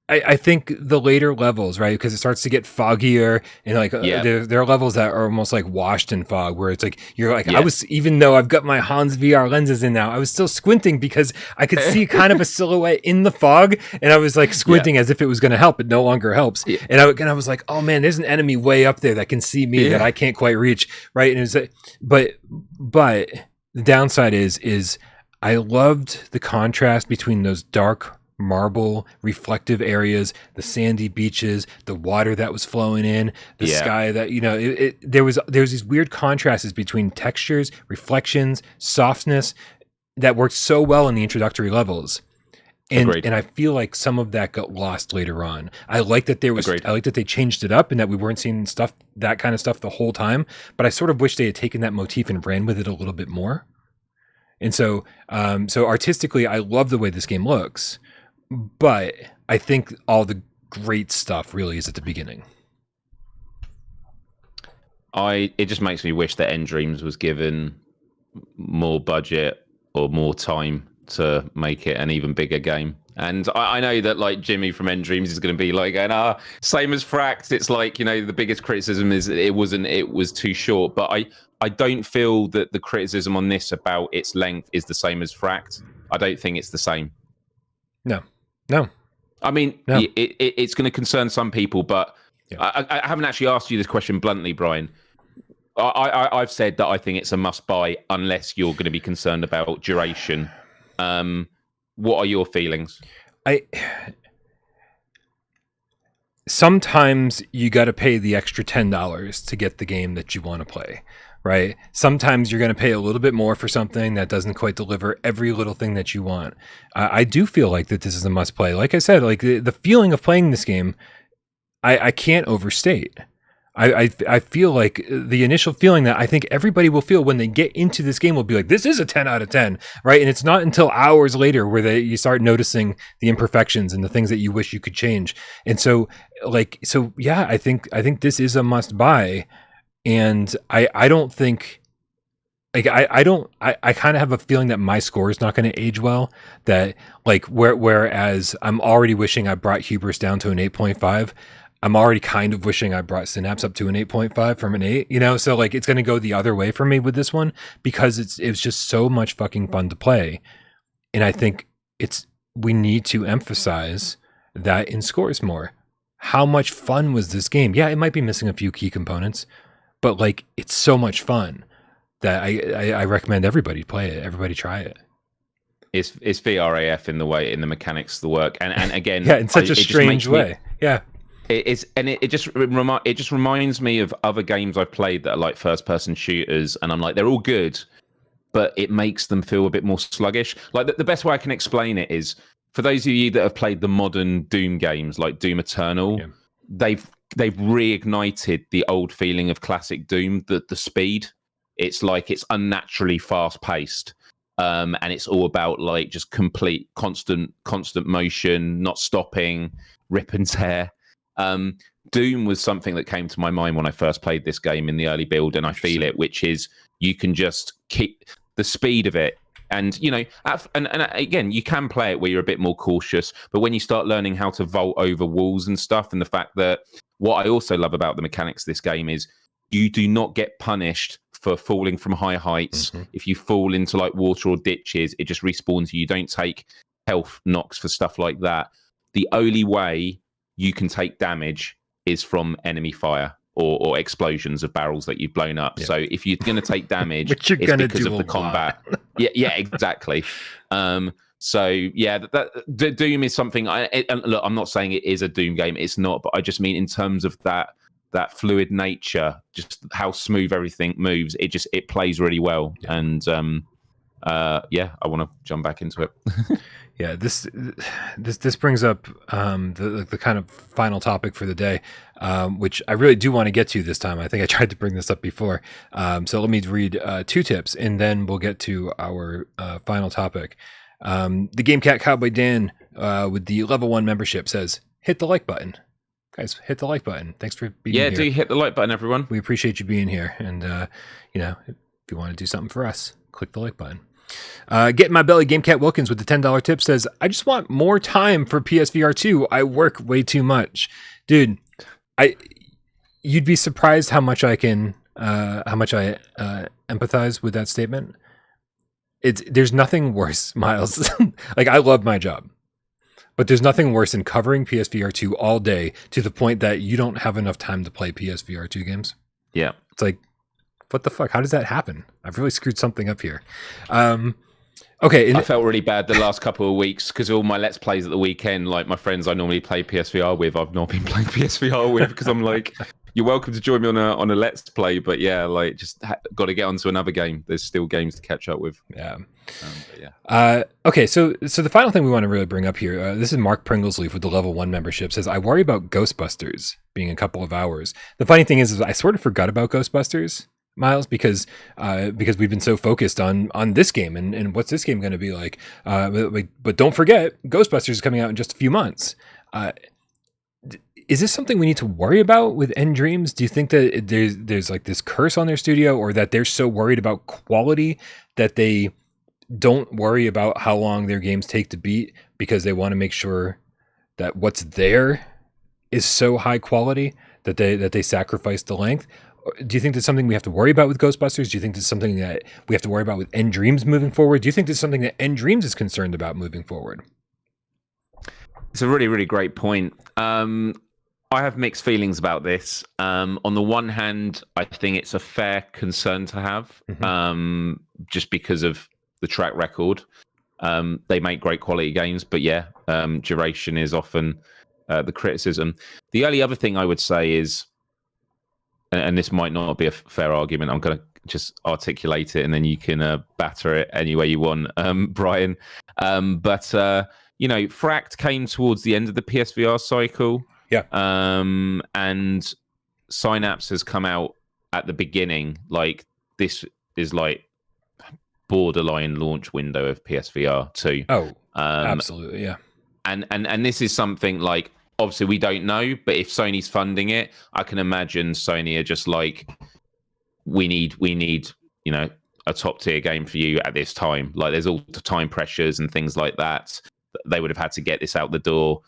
I think the later levels, right, because it starts to get foggier, and like there are levels that are almost like washed in fog, where it's like you're like I was, even though I've got my Hans VR lenses in now, I was still squinting because I could see kind of a silhouette in the fog, and I was like squinting as if it was going to help. It no longer helps, and I was like, oh man, there's an enemy way up there that can see me that I can't quite reach, right? And it's like, but the downside is I loved the contrast between those dark marble reflective areas, the sandy beaches, the water that was flowing in, the sky that, you know, there was these weird contrasts between textures, reflections, softness that worked so well in the introductory levels. And I feel like some of that got lost later on. I like that I like that they changed it up and that we weren't seeing that kind of stuff the whole time, but I sort of wish they had taken that motif and ran with it a little bit more. And so artistically, I love the way this game looks. But I think all the great stuff really is at the beginning. It just makes me wish that nDreams was given more budget or more time to make it an even bigger game. And I know that like Jimmy from nDreams is going to be like, same as Fract. It's like, you know, the biggest criticism is it was too short. But I don't feel that the criticism on this about its length is the same as Fract. I don't think it's the same. No. I mean, it's going to concern some people, but I haven't actually asked you this question bluntly, Brian. I've said that I think it's a must-buy unless you're going to be concerned about duration. What are your feelings? Sometimes you got to pay the extra $10 to get the game that you want to play. Right? Sometimes you're going to pay a little bit more for something that doesn't quite deliver every little thing that you want. I do feel like that this is a must play. Like I said, like the feeling of playing this game, I can't overstate. I feel like the initial feeling that I think everybody will feel when they get into this game will be like, this is a 10 out of 10, right? And it's not until hours later where you start noticing the imperfections and the things that you wish you could change. And so yeah, I think this is a must buy. And I don't think, like, I kind of have a feeling that my score is not going to age well. That like whereas I'm already wishing I brought Hubris down to an 8.5. I'm already kind of wishing I brought Synapse up to an 8.5 from an 8. You know, so like it's going to go the other way for me with this one because it's just so much fucking fun to play. And I think we need to emphasize that in scores more. How much fun was this game? Yeah, it might be missing a few key components. But like, it's so much fun that I recommend everybody play it. Everybody try it. It's VRAF in the mechanics of the work, and again, in such a strange way. It just reminds me of other games I've played that are like first person shooters, and I'm like, they're all good, but it makes them feel a bit more sluggish. Like the best way I can explain it is for those of you that have played the modern Doom games, like Doom Eternal, they've reignited the old feeling of classic Doom, the speed. It's like it's unnaturally fast paced. And it's all about like just complete constant motion, not stopping, rip and tear. Doom was something that came to my mind when I first played this game in the early build, and I feel it, which is you can just keep the speed of it. And, you know, and again, you can play it where you're a bit more cautious, but when you start learning how to vault over walls and stuff, and the fact that what I also love about the mechanics of this game is you do not get punished for falling from high heights. Mm-hmm. If you fall into like water or ditches, it just respawns you. You don't take health knocks for stuff like that. The only way you can take damage is from enemy fire or explosions of barrels that you've blown up. Yeah. So if you're going to take damage, it's because of the combat. yeah, exactly. So yeah, that Doom is something. Look, I'm not saying it is a Doom game. It's not, but I just mean in terms of that fluid nature, just how smooth everything moves. It plays really well, and yeah, I want to jump back into it. Yeah, this brings up the kind of final topic for the day, which I really do want to get to this time. I think I tried to bring this up before, so let me read 2 tips, and then we'll get to our final topic. The Game Cat Cowboy Dan with the level 1 membership says, "Hit the like button, guys. Hit the like button. Thanks for being here. Yeah, do hit the like button, everyone. We appreciate you being here, and if you want to do something for us, click the like button." Get in my belly. GameCat Wilkins with the $10 tip says, "I just want more time for PSVR2. I work way too much." Dude, you'd be surprised how much I empathize with that statement. There's nothing worse, Miles. Like, I love my job, but there's nothing worse than covering PSVR2 all day to the point that you don't have enough time to play PSVR2 games. Yeah. It's like, what the fuck? How does that happen? I've really screwed something up here. Okay. I felt really bad the last couple of weeks because all my Let's Plays at the weekend, like my friends I normally play PSVR with, I've not been playing PSVR with because I'm like, you're welcome to join me on a Let's Play, but yeah, like just got to get onto another game. There's still games to catch up with. Yeah. Yeah. Okay, so the final thing we want to really bring up here, this is Mark Pringlesleaf with the level 1 membership, says, "I worry about Ghostbusters being a couple of hours." The funny thing is I sort of forgot about Ghostbusters, Miles, because we've been so focused on this game and what's this game going to be like. But don't forget, Ghostbusters is coming out in just a few months. Is this something we need to worry about with nDreams? Do you think that there's like this curse on their studio, or that they're so worried about quality that they don't worry about how long their games take to beat because they want to make sure that what's there is so high quality that they sacrifice the length? Do you think that's something we have to worry about with Ghostbusters? Do you think that's something that we have to worry about with nDreams moving forward? Do you think that's something that nDreams is concerned about moving forward? It's a really, really great point. I have mixed feelings about this. On the one hand, I think it's a fair concern to have, just because of the track record. They make great quality games, but yeah, duration is often the criticism. The only other thing I would say is, and this might not be a fair argument, I'm going to just articulate it and then you can batter it any way you want, Brian. But Fract came towards the end of the PSVR cycle. Yeah. And Synapse has come out at the beginning. Like, this is like borderline launch window of PSVR 2. Oh, absolutely, yeah. And this is something like, obviously we don't know, but if Sony's funding it, I can imagine Sony are just like, we need a top tier game for you at this time. Like, there's all the time pressures and things like that. They would have had to get this out the door.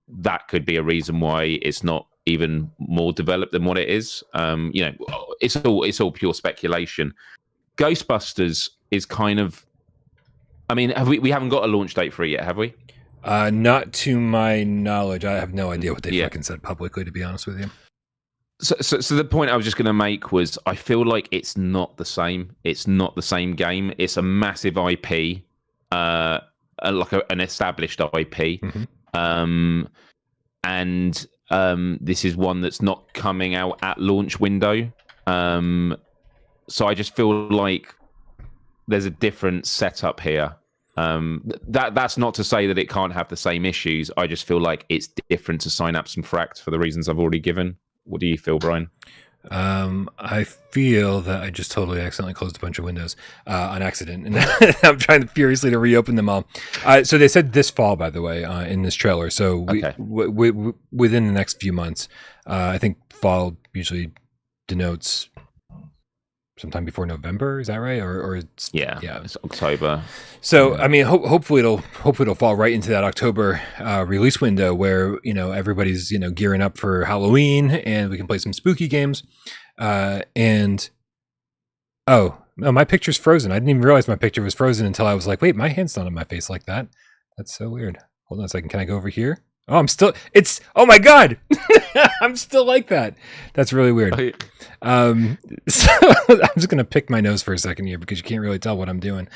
That could be a reason why it's not even more developed than what it is. It's all pure speculation. Ghostbusters is kind of, I mean, we haven't got a launch date for it yet, have we? Not to my knowledge. I have no idea what they fucking said publicly, to be honest with you. So the point I was just going to make was, I feel like it's not the same. It's not the same game. It's a massive IP, like an established IP. And this is one that's not coming out at launch window. So I just feel like there's a different setup here. That's not to say that it can't have the same issues. I just feel like it's different to Synapse and Fract for the reasons I've already given. What do you feel, Brian? I feel that I just totally accidentally closed a bunch of windows on accident, and I'm trying furiously to reopen them all. So they said this fall, by the way, in this trailer. So within the next few months, I think fall usually denotes sometime before November. Is that right? Or it's it's October. So I mean, hopefully it'll fall right into that October release window where everybody's gearing up for Halloween and we can play some spooky games. And oh no, my picture's frozen. I didn't even realize my picture was frozen until I was like, wait, my hand's not on my face like that. That's so weird. Hold on a second. Can I go over here? Oh, oh my God. I'm still like that. That's really weird. So I'm just going to pick my nose for a second here because you can't really tell what I'm doing.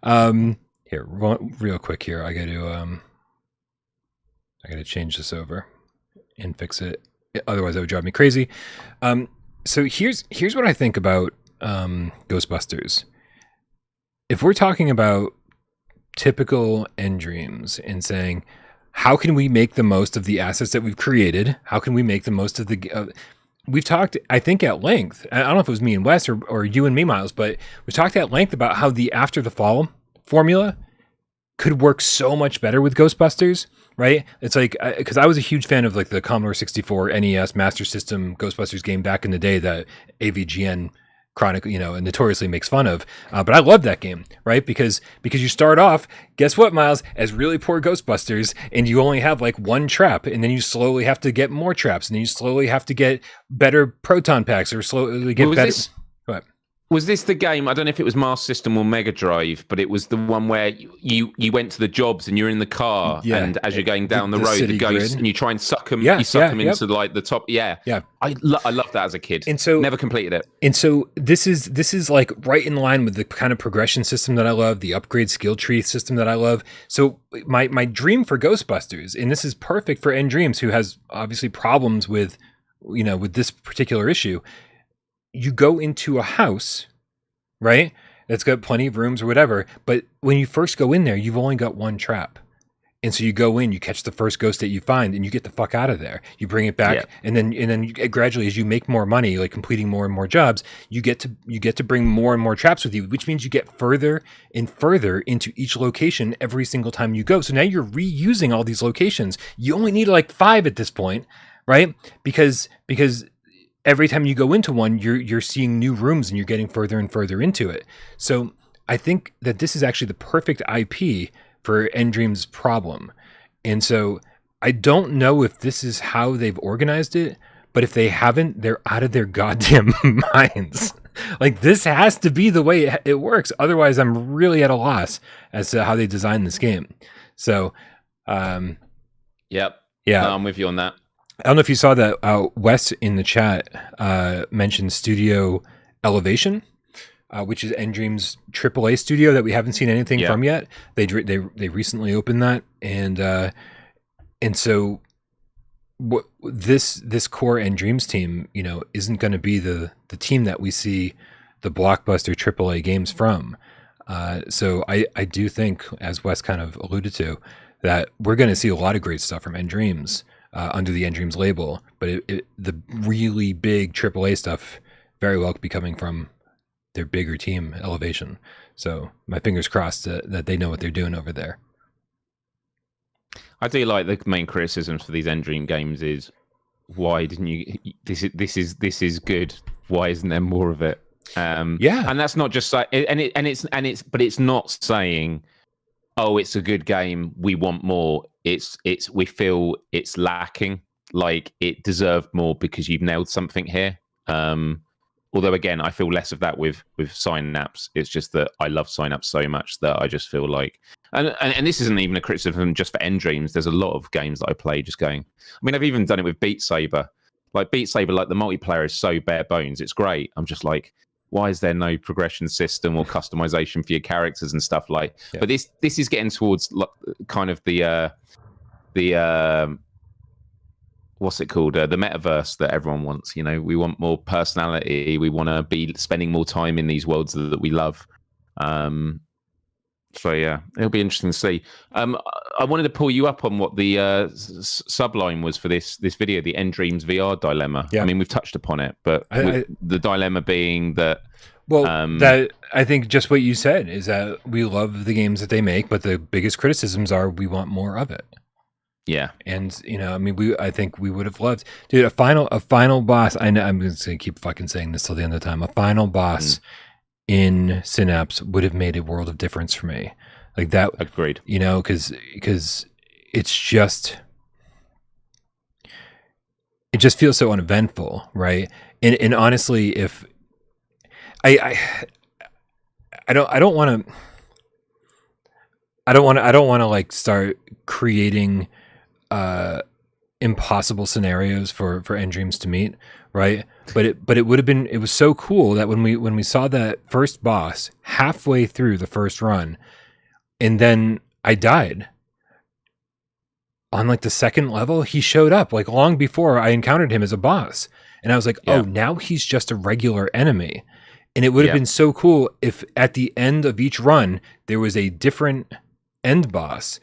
Here, real quick here. I got to change this over and fix it. Otherwise that would drive me crazy. So here's what I think about Ghostbusters. If we're talking about typical nDreams and saying, how can we make the most of the assets that we've created? How can we make the most of the... we've talked, I think, at length. I don't know if it was me and Wes or you and me, Miles, but we talked at length about how the After the Fall formula could work so much better with Ghostbusters, right? It's like, because I was a huge fan of like the Commodore 64 NES Master System Ghostbusters game back in the day that AVGN Chronicle, notoriously makes fun of. But I love that game, right? Because you start off, guess what, Miles, as really poor Ghostbusters, and you only have like one trap, and then you slowly have to get more traps, and then you slowly have to get better proton packs, or slowly get better. What? Was this the game? I don't know if it was Master System or Mega Drive, but it was the one where you went to the jobs and you're in the car, and as you're going down the road, the ghosts, grid. And you try and suck them. You suck them into like the top. Yeah. I loved that as a kid. And so never completed it. And so this is like right in line with the kind of progression system that I love, the upgrade skill tree system that I love. So my dream for Ghostbusters, and this is perfect for nDreams, who has obviously problems with this particular issue. You go into a house, right? That's got plenty of rooms or whatever. But when you first go in there, you've only got one trap. And so you go in, you catch the first ghost that you find, and you get the fuck out of there. You bring it back, and then you, gradually, as you make more money, like completing more and more jobs, you get to bring more and more traps with you, which means you get further and further into each location every single time you go. So now you're reusing all these locations. You only need like 5 at this point, right? Because every time you go into one, you're seeing new rooms and you're getting further and further into it. So I think that this is actually the perfect IP for nDreams' problem. And so I don't know if this is how they've organized it, but if they haven't, they're out of their goddamn minds. Like, this has to be the way it works. Otherwise, I'm really at a loss as to how they designed this game. So, yeah, no, I'm with you on that. I don't know if you saw that Wes in the chat mentioned Studio Elevation, which is nDreams' AAA studio that we haven't seen anything from yet. They recently opened that, and so this core nDreams team, isn't going to be the team that we see the blockbuster AAA games from. So I do think, as Wes kind of alluded to, that we're going to see a lot of great stuff from nDreams. Under the nDreams label, but the really big AAA stuff very well could be coming from their bigger team, Elevation. So my fingers crossed that they know what they're doing over there. I do like the main criticisms for these nDream games is, why didn't you? This is good. Why isn't there more of it? And that's not just like, but it's not saying, oh, it's a good game, we want more. We feel it's lacking, like it deserved more because you've nailed something here. Although again, I feel less of that with Synapse. It's just that I love Synapse so much that I just feel like, and this isn't even a criticism just for nDreams. There's a lot of games that I play just going. I mean, I've even done it with Beat Saber. Like Beat Saber, like the multiplayer is so bare bones. It's great. I'm just like, why is there no progression system or customization for your characters and stuff like? Yeah. But this is getting towards kind of the what's it called? The metaverse that everyone wants. We want more personality. We want to be spending more time in these worlds that we love. So yeah, it'll be interesting to see. I wanted to pull you up on what the subline was for this video, the nDreams VR dilemma. Yeah. I mean, we've touched upon it, but the dilemma being that. Well, that I think just what you said is that we love the games that they make, but the biggest criticisms are we want more of it. Yeah, and I mean, I think we would have loved, dude, a final boss. I know I'm just gonna keep fucking saying this till the end of the time. A final boss in Synapse would have made a world of difference for me. Like that. Agreed. Because it's just, it just feels so uneventful, right? And honestly, if I don't want to like start creating impossible scenarios for nDreams to meet, right? But it would have been, it was so cool that when we saw that first boss halfway through the first run, and then I died on like the second level, he showed up like long before I encountered him as a boss, and I was like, oh, now he's just a regular enemy. And it would have been so cool if at the end of each run there was a different end boss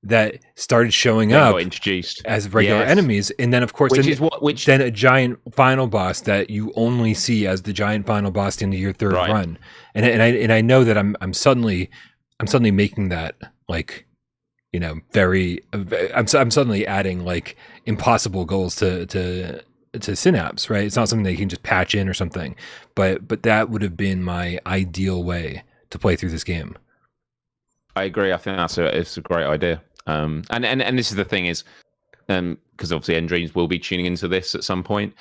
that started showing Then up got introduced as regular Yes. enemies, and then of course Which then a giant final boss that you only see as the giant final boss into your third Right. run. And I know that I'm suddenly making that like, you know, I'm suddenly adding like impossible goals to Synapse, right? It's not something that you can just patch in or something, but that would have been my ideal way to play through this game. I agree. I think it's a great idea. And this is the thing is, because obviously nDreams will be tuning into this at some point.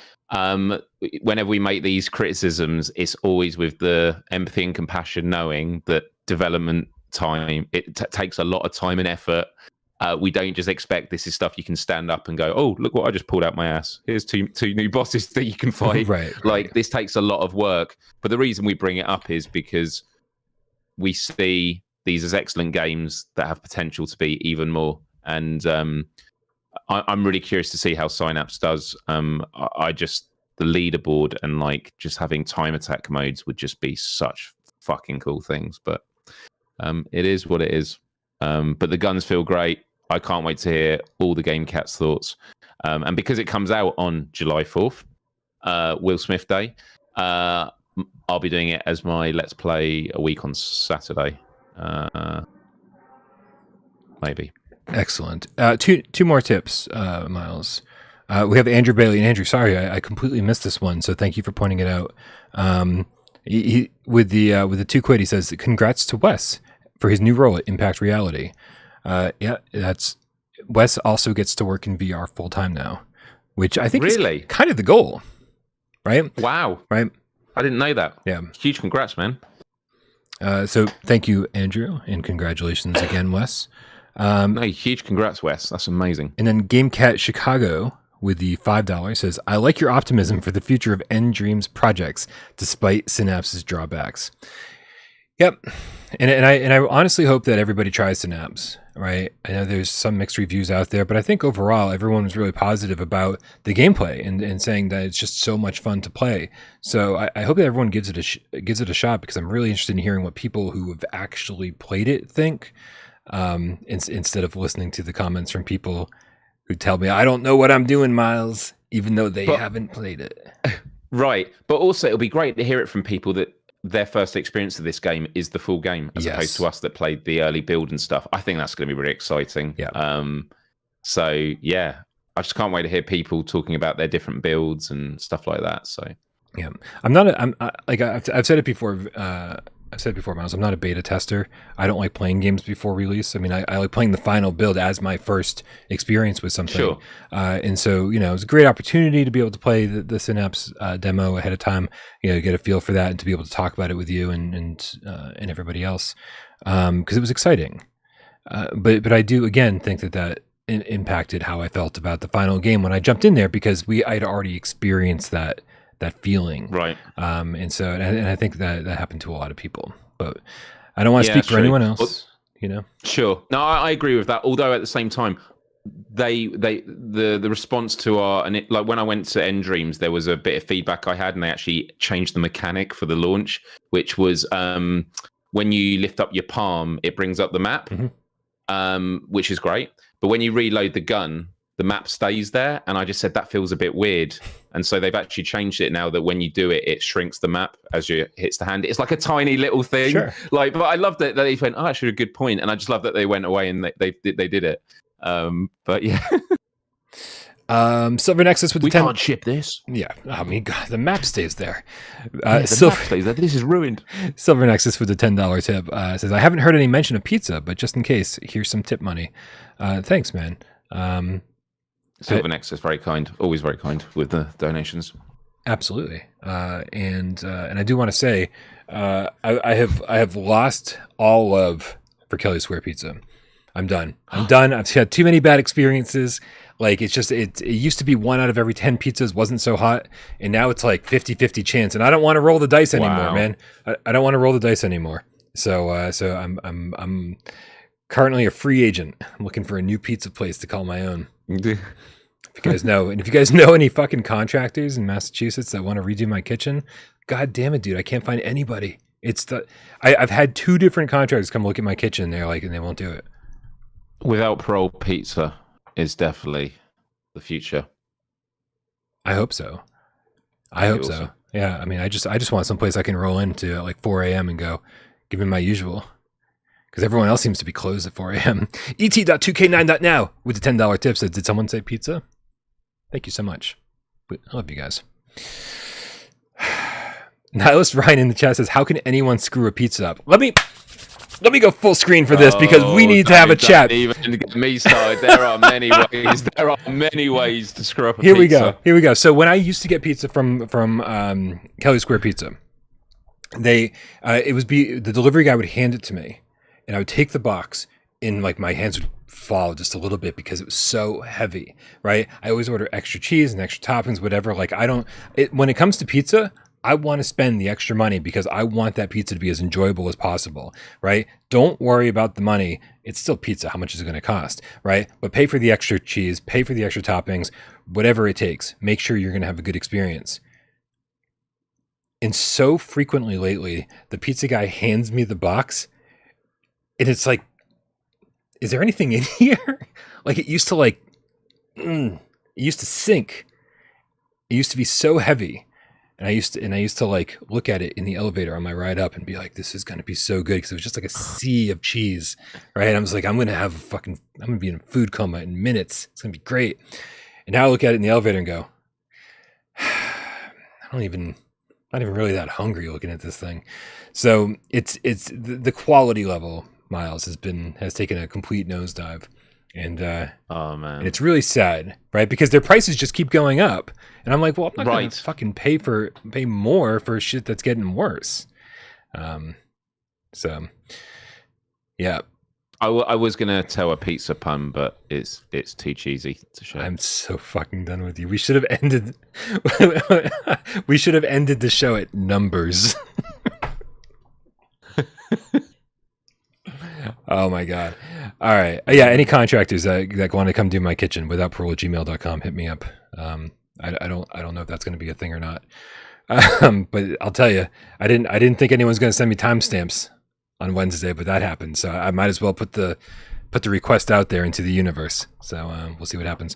Whenever we make these criticisms, it's always with the empathy and compassion, knowing that development time takes a lot of time and effort. We don't just expect this is stuff you can stand up and go, oh, look what I just pulled out my ass. Here's two new bosses that you can fight. Right. Like this takes a lot of work. But the reason we bring it up is because we see these as excellent games that have potential to be even more. And I'm really curious to see how Synapse does. I just the leaderboard and like just having time attack modes would just be such fucking cool things. But it is what it is. But the guns feel great. I can't wait to hear all the GameCat's thoughts. And because it comes out on July 4th, Will Smith Day, I'll be doing it as my Let's Play a week on Saturday. Maybe. Excellent. Two more tips, Miles. We have Andrew Bailey. And Andrew, sorry, I completely missed this one, so thank you for pointing it out. He with the $2, he says, congrats to Wes for his new role at Impact Reality. Yeah, that's Wes also gets to work in VR full time now, which I think really is kind of the goal, right? Wow. Right. I didn't know that. Yeah. Huge congrats, man. So thank you, Andrew, and congratulations again, Wes. No, huge congrats, Wes. That's amazing. And then GameCat Chicago with the $5 says, I like your optimism for the future of nDreams projects, despite Synapse's drawbacks. Yep. And I honestly hope that everybody tries Synapse, right? I know there's some mixed reviews out there, but I think overall everyone was really positive about the gameplay and saying that it's just so much fun to play. So I hope that everyone gives it a shot, because I'm really interested in hearing what people who have actually played it think, instead of listening to the comments from people who tell me I don't know what I'm doing, Miles, even though they haven't played it. Right. But also it'll be great to hear it from people that their first experience of this game is the full game, as opposed to us that played the early build and stuff. I think that's going to be really exciting. Yeah. So yeah, I just can't wait to hear people talking about their different builds and stuff like that. So yeah, I've said it before. I've said before, Miles, I'm not a beta tester. I don't like playing games before release. I mean, I like playing the final build as my first experience with something. Sure. And so, you know, it was a great opportunity to be able to play the Synapse demo ahead of time, you know, get a feel for that and to be able to talk about it with you and everybody else, because it was exciting. But I do, again, think that impacted how I felt about the final game when I jumped in there, because I'd already experienced that feeling, right? And so, and I think that happened to a lot of people. But I don't want to speak for anyone else. Well, you know, sure. No, I agree with that. Although at the same time, the response to like when I went to nDreams, there was a bit of feedback I had, and they actually changed the mechanic for the launch, which was when you lift up your palm, it brings up the map, which is great. But when you reload the gun, the map stays there, and I just said that feels a bit weird. And so they've actually changed it now that when you do it, it shrinks the map as you hits the hand. It's like a tiny little thing. Sure. Like, but I love that they went, oh, actually a good point. And I just love that they went away and they did it. But yeah. Silver Nexus with the 10. We can't ship this. Yeah, I mean, God, the map stays there. The map stays there. This is ruined. Silver Nexus with the $10 tip says, I haven't heard any mention of pizza, but just in case, here's some tip money. Thanks, man. Silver Nexus, very kind, always very kind with the donations. Absolutely, and I do want to say, I have lost all love for Kelly Square Pizza. I'm done. I've had too many bad experiences. Like, it's just it used to be 1 out of every 10 pizzas wasn't so hot, and now it's like 50-50 chance. And I don't want to roll the dice anymore, man. I don't want to roll the dice anymore. So I'm currently a free agent. I'm looking for a new pizza place to call my own. If you guys know, and if you guys know any fucking contractors in Massachusetts that want to redo my kitchen, God damn it, dude, I can't find anybody. I've had 2 different contractors come look at my kitchen. And they won't do it. Without Parole, pizza is definitely the future. I hope so. I hope so. Yeah. I mean, I just want someplace I can roll into at like 4 a.m. and go, give me my usual. Because everyone else seems to be closed at 4 a.m. Et.2k9.now with the $10 tip says, did someone say pizza? Thank you so much. I love you guys. Nihilist Ryan in the chat says, how can anyone screw a pizza up? Let me go full screen for this because we need to have a chat. Even get me started. There are many ways. There are many ways to screw up a Here pizza. Here we go. So when I used to get pizza from Kelly Square Pizza, the delivery guy would hand it to me, and I would take the box, and like my hands would fall just a little bit because it was so heavy. Right? I always order extra cheese and extra toppings, whatever. Like when it comes to pizza, I want to spend the extra money because I want that pizza to be as enjoyable as possible, right? Don't worry about the money. It's still pizza. How much is it going to cost, right? But pay for the extra cheese, pay for the extra toppings, whatever it takes. Make sure you're going to have a good experience. And so frequently lately, the pizza guy hands me the box, and it's like, is there anything in here? Like it used to it used to sink. It used to be so heavy. And I used to like look at it in the elevator on my ride up and be like, this is going to be so good. Cause it was just like a sea of cheese, right? I was like, I'm going to be in a food coma in minutes. It's going to be great. And now I look at it in the elevator and go, not even really that hungry looking at this thing. So it's the quality level, Miles, has taken a complete nosedive. And oh man, and it's really sad, right? Because their prices just keep going up, and I'm like, well, I'm not going to fucking pay more for shit that's getting worse. So yeah, I was gonna tell a pizza pun, but it's too cheesy to show. I'm so fucking done with you. We should have ended. We should have ended the show at numbers. Oh my god. All right. Yeah, any contractors that want to come do my kitchen without parole@gmail.com, hit me up. I don't know if that's going to be a thing or not. But I'll tell you, I didn't think anyone's going to send me timestamps on Wednesday, but that happened. So I might as well put the request out there into the universe. So we'll see what happens.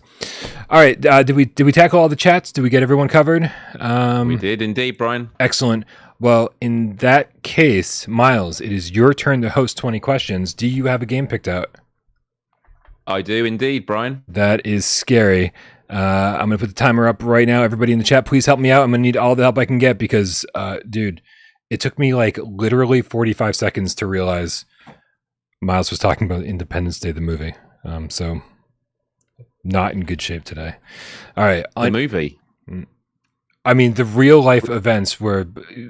All right. Did we tackle all the chats? Did we get everyone covered? We did indeed, Brian. Excellent. Well, in that case, Miles, it is your turn to host 20 questions. Do you have a game picked out? I do indeed, Brian. That is scary. I'm going to put the timer up right now. Everybody in the chat, please help me out. I'm going to need all the help I can get because, dude, it took me like literally 45 seconds to realize Miles was talking about Independence Day, the movie. So not in good shape today. All right. The movie? I mean, the real life events where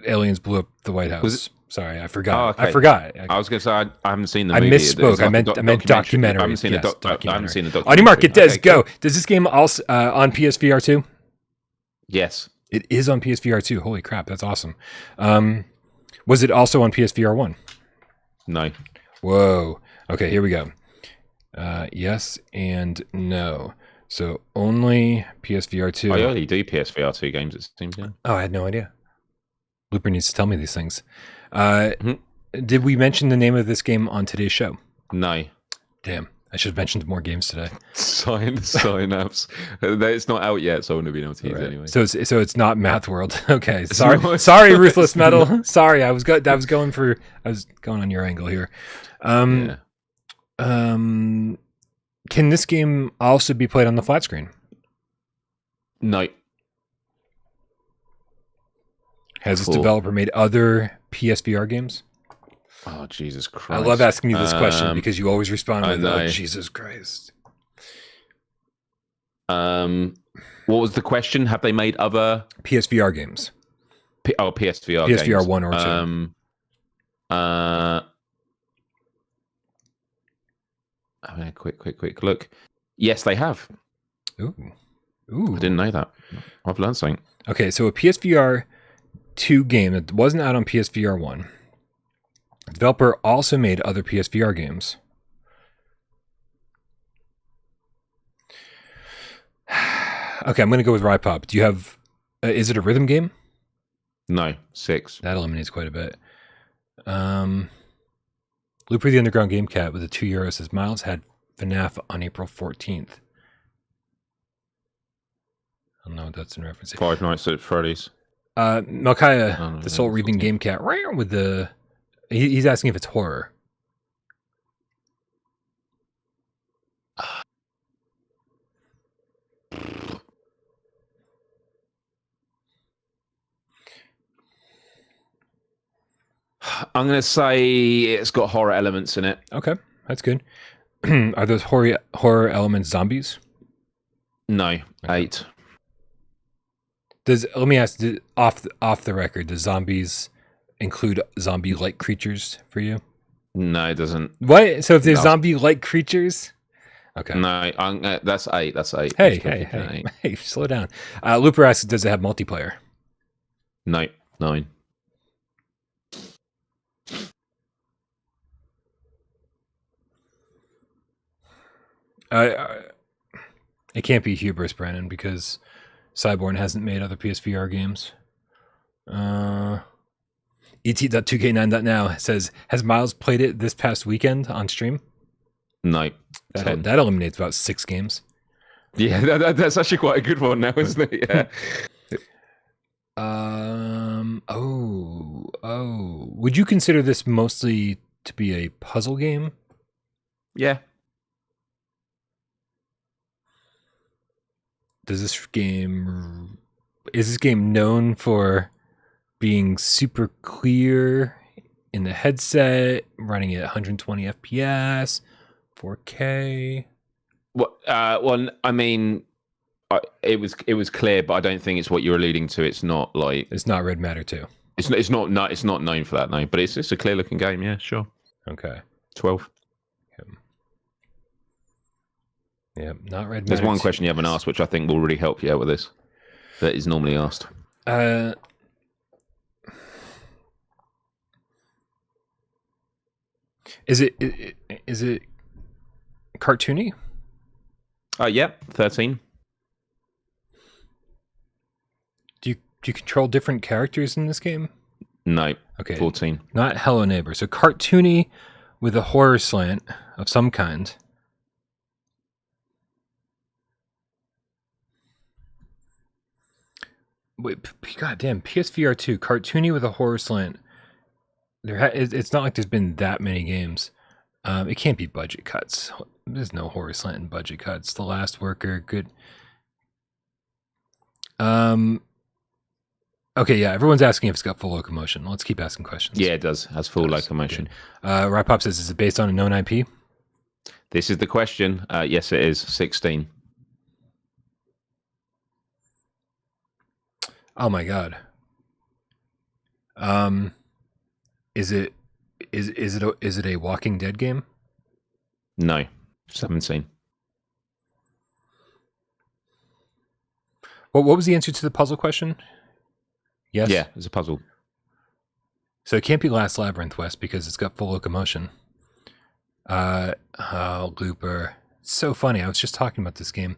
aliens blew up the White House. Sorry, I forgot. Oh, okay. I forgot. I was going to say I haven't seen the movie. I misspoke. I meant documentary. I haven't seen the documentary. Audio Mark, it does go. Does this game also on PSVR 2? Yes, it is on PSVR 2. Holy crap, that's awesome. Was it also on PSVR 1? No. Whoa. Okay, here we go. Yes and no. So only PSVR 2. I only do PSVR 2 games, it seems. Yeah. Oh, I had no idea. Looper needs to tell me these things. Did we mention the name of this game on today's show? No. Damn, I should have mentioned more games today. Synapse. It's not out yet, so I wouldn't have been able to use it anyway. So it's not Math World. Okay, sorry, Ruthless Metal. Sorry, I was going on your angle here. Can this game also be played on the flat screen? No. Has this developer made other PSVR games? Oh, Jesus Christ. I love asking you this question because you always respond with, oh, Jesus Christ. What was the question? Have they made other... PSVR games. PSVR games. PSVR 1 or 2. Having a quick look. Yes, they have. Ooh. I didn't know that. I've learned something. Okay, so a PSVR 2 game that wasn't out on PSVR 1. The developer also made other PSVR games. Okay, I'm going to go with Rypop. Do you have... is it a rhythm game? No, 6. That eliminates quite a bit. Looper the Underground Game Cat with a €2 says Miles had FNAF on April 14th. I don't know what that's in reference to. Five Nights at Freddy's. Malkaya, the Soul Reaping Game Cat, with the... He's asking if it's horror. I'm going to say it's got horror elements in it. Okay, that's good. Are those horror elements zombies? No, Okay. 8. Let me ask, off the record, does zombies include zombie-like creatures for you? No, it doesn't. What? So if there's zombie-like creatures? Okay. No, that's 8. That's 8. Hey, slow down. Looper asks, does it have multiplayer? No, 9. It can't be Hubris, Brandon, because Cyborn hasn't made other PSVR games. Et.2k9.now says, has Miles played it this past weekend on stream? No, 10. That eliminates about 6 games. Yeah, that's actually quite a good one now, isn't it? Yeah. Would you consider this mostly to be a puzzle game? Yeah. Is this game known for being super clear in the headset, running at 120 FPS, 4K? Well, I mean, it was clear, but I don't think it's what you're alluding to. It's not like it's not Red Matter 2. It's not known for that, no. But it's a clear looking game. Yeah, sure. Okay. 12. Yeah, not Red Matter. There's one question you haven't asked, which I think will really help you out with this. That is normally asked. Is it cartoony? Yeah, 13. Do you control different characters in this game? No. Okay. 14. Not Hello Neighbor. So cartoony with a horror slant of some kind. Wait, goddamn, PSVR2, cartoony with a horror slant. It's not like there's been that many games. It can't be budget cuts. There's no horror slant in budget cuts. The Last Worker, good. Okay, yeah, everyone's asking if it's got full locomotion. Let's keep asking questions. Yeah, it does. Has full locomotion. Rypop says, is it based on a known IP? This is the question. Yes, it is. 16. Oh my god. Is it a Walking Dead game? No. 17. What was the answer to the puzzle question? Yes. Yeah, it's a puzzle. So it can't be Last Labyrinth, West, because it's got full locomotion. Looper. It's so funny. I was just talking about this game.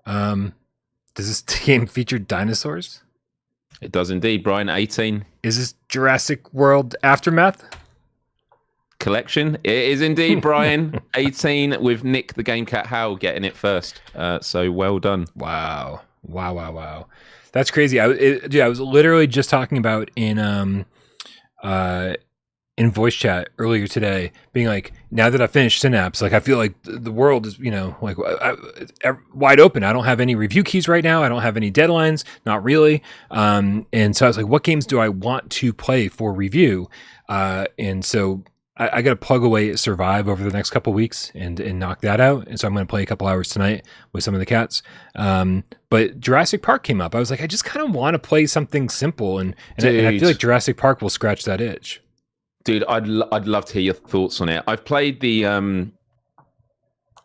Does this game feature dinosaurs? It does indeed, Brian. 18. Is this Jurassic World Aftermath? Collection? It is indeed, Brian. 18 with Nick the Game Cat Howell getting it first. So well done. Wow. That's crazy. I was literally just talking about in voice chat earlier today, being like, now that I finished Synapse, like I feel like the world is, like wide open. I don't have any review keys right now. I don't have any deadlines, not really. And so I was like, what games do I want to play for review? And so I got to plug away at Survive over the next couple of weeks and knock that out. And so I'm going to play a couple hours tonight with some of the cats. But Jurassic Park came up. I was like, I just kind of want to play something simple, and I feel like Jurassic Park will scratch that itch. Dude, I'd love to hear your thoughts on it. I've played the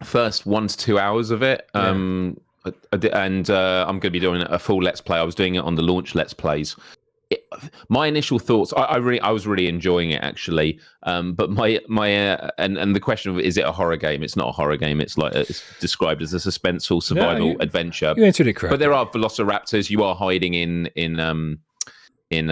first 1 to 2 hours of it, and I'm going to be doing a full Let's Play. I was doing it on the launch Let's Plays. My initial thoughts, I was really enjoying it actually. But my and the question of, is it a horror game? It's not a horror game. It's like it's described as a suspenseful survival adventure. You answered it correctly. But there are velociraptors. You are hiding in in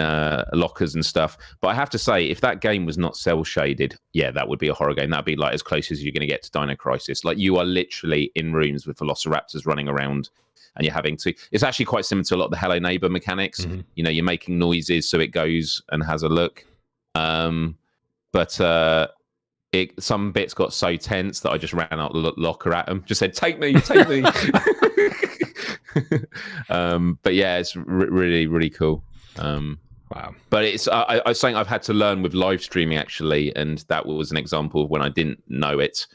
lockers and stuff. But I have to say, if that game was not cell shaded, yeah, that would be a horror game. That'd be like as close as you're going to get to Dino Crisis. Like, you are literally in rooms with velociraptors running around, and you're having to. It's actually quite similar to a lot of the Hello Neighbor mechanics. Mm-hmm. You know, you're making noises so it goes and has a look. But some bits got so tense that I just ran out the locker at them. Just said, "Take me, take me." But yeah, it's really, really cool. Wow. But it's I was saying I've had to learn with live streaming actually, and that was an example of when I didn't know it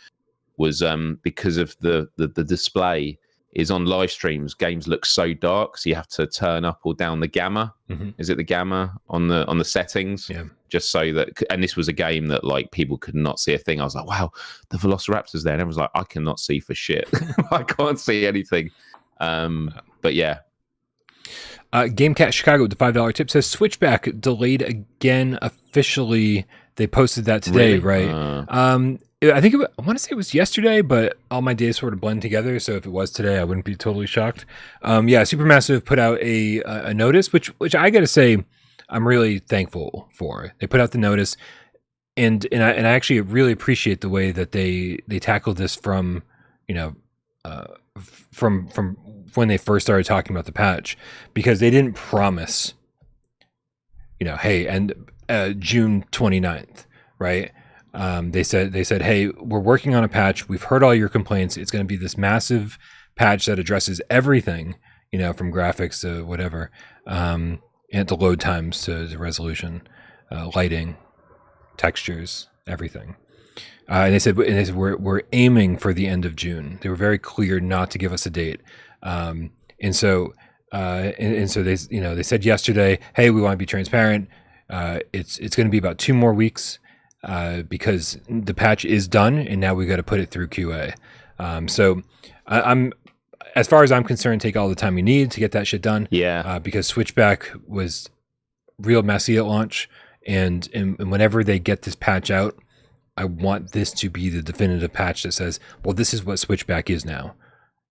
was because of the display is on live streams. Games look so dark, so you have to turn up or down the gamma. Mm-hmm. Is it the gamma on the settings? Yeah. Just so that, and this was a game that like people could not see a thing. I was like, wow, the Velociraptor's there, and everyone's like, I cannot see for shit. I can't see anything. But yeah. GameCast Chicago with the $5 tip says Switchback delayed again officially. They posted that today, Really? right? I think I want to say it was yesterday, but all my days sort of blend together. So if it was today, I wouldn't be totally shocked. Yeah, Supermassive put out a notice, which I got to say, I'm really thankful for. They put out the notice, and I actually really appreciate the way that they tackled this from, you know, from when they first started talking about the patch, because they didn't promise, you know, hey, and June 29th, right? They said, hey, we're working on a patch. We've heard all your complaints. It's going to be this massive patch that addresses everything, you know, from graphics to whatever, and to load times to resolution, lighting, textures, everything. And they said we're aiming for the end of June. They were very clear not to give us a date. And so they, you know, they said yesterday, hey, we want to be transparent. It's going to be about 2 more weeks, because the patch is done and now we got to put it through QA. So I'm, as far as I'm concerned, take all the time you need to get that shit done. Yeah. Because Switchback was real messy at launch, and whenever they get this patch out, I want this to be the definitive patch that says, well, this is what Switchback is now.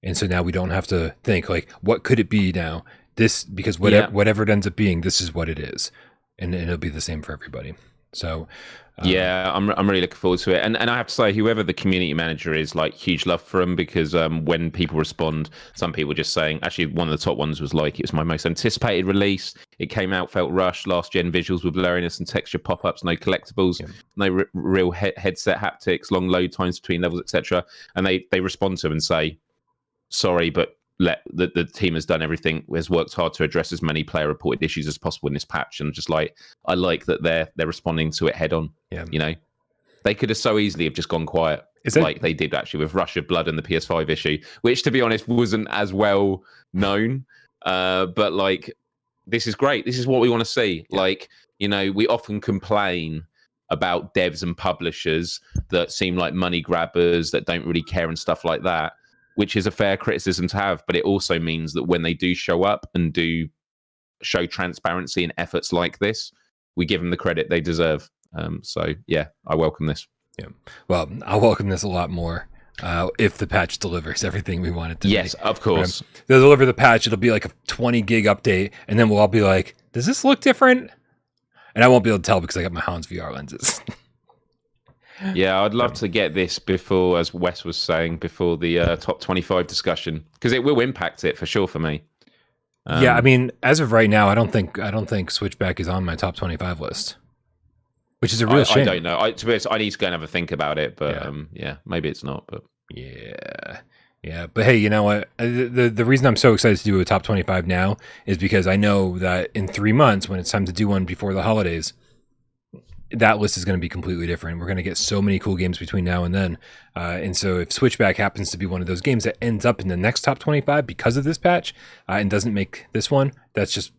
And so now we don't have to think like, what could it be now? This, because whatever it ends up being, this is what it is. And it'll be the same for everybody. So yeah, I'm really looking forward to it. And I have to say, whoever the community manager is, like, huge love for him, because when people respond, some people just saying, actually one of the top ones was like, it was my most anticipated release. It came out, felt rushed, last gen visuals with blurriness and texture pop-ups, no collectibles, no real headset haptics, long load times between levels, etc. And they respond to him and say, sorry, but the team has done everything, has worked hard to address as many player reported issues as possible in this patch, and just like, I like that they're responding to it head on. Yeah, you know, they could have so easily have just gone quiet, like they did actually with Rush of Blood and the PS5 issue, which, to be honest, wasn't as well known. But like, this is great. This is what we want to see. Yeah. Like, you know, we often complain about devs and publishers that seem like money grabbers that don't really care and stuff like that, which is a fair criticism to have, but it also means that when they do show up and do show transparency in efforts like this, we give them the credit they deserve. So yeah, I welcome this. Yeah, well, I'll welcome this a lot more if the patch delivers everything we want it to. Yes, of course. They'll deliver the patch. It'll be like a 20 gig update, and then we'll all be like, does this look different? And I won't be able to tell because I got my Hans VR lenses. Yeah, I'd love to get this before, as Wes was saying, before the top 25 discussion, because it will impact it for sure for me. Yeah, I mean, as of right now, I don't think Switchback is on my top 25 list, which is a real shame. I don't know. To be honest, I need to go and have a think about it, but yeah, maybe it's not. But yeah. But hey, you know what? The reason I'm so excited to do a top 25 now is because I know that in 3 months, when it's time to do one before the holidays, that list is going to be completely different. We're going to get so many cool games between now and then. And so if Switchback happens to be one of those games that ends up in the next top 25 because of this patch and doesn't make this one, that's just,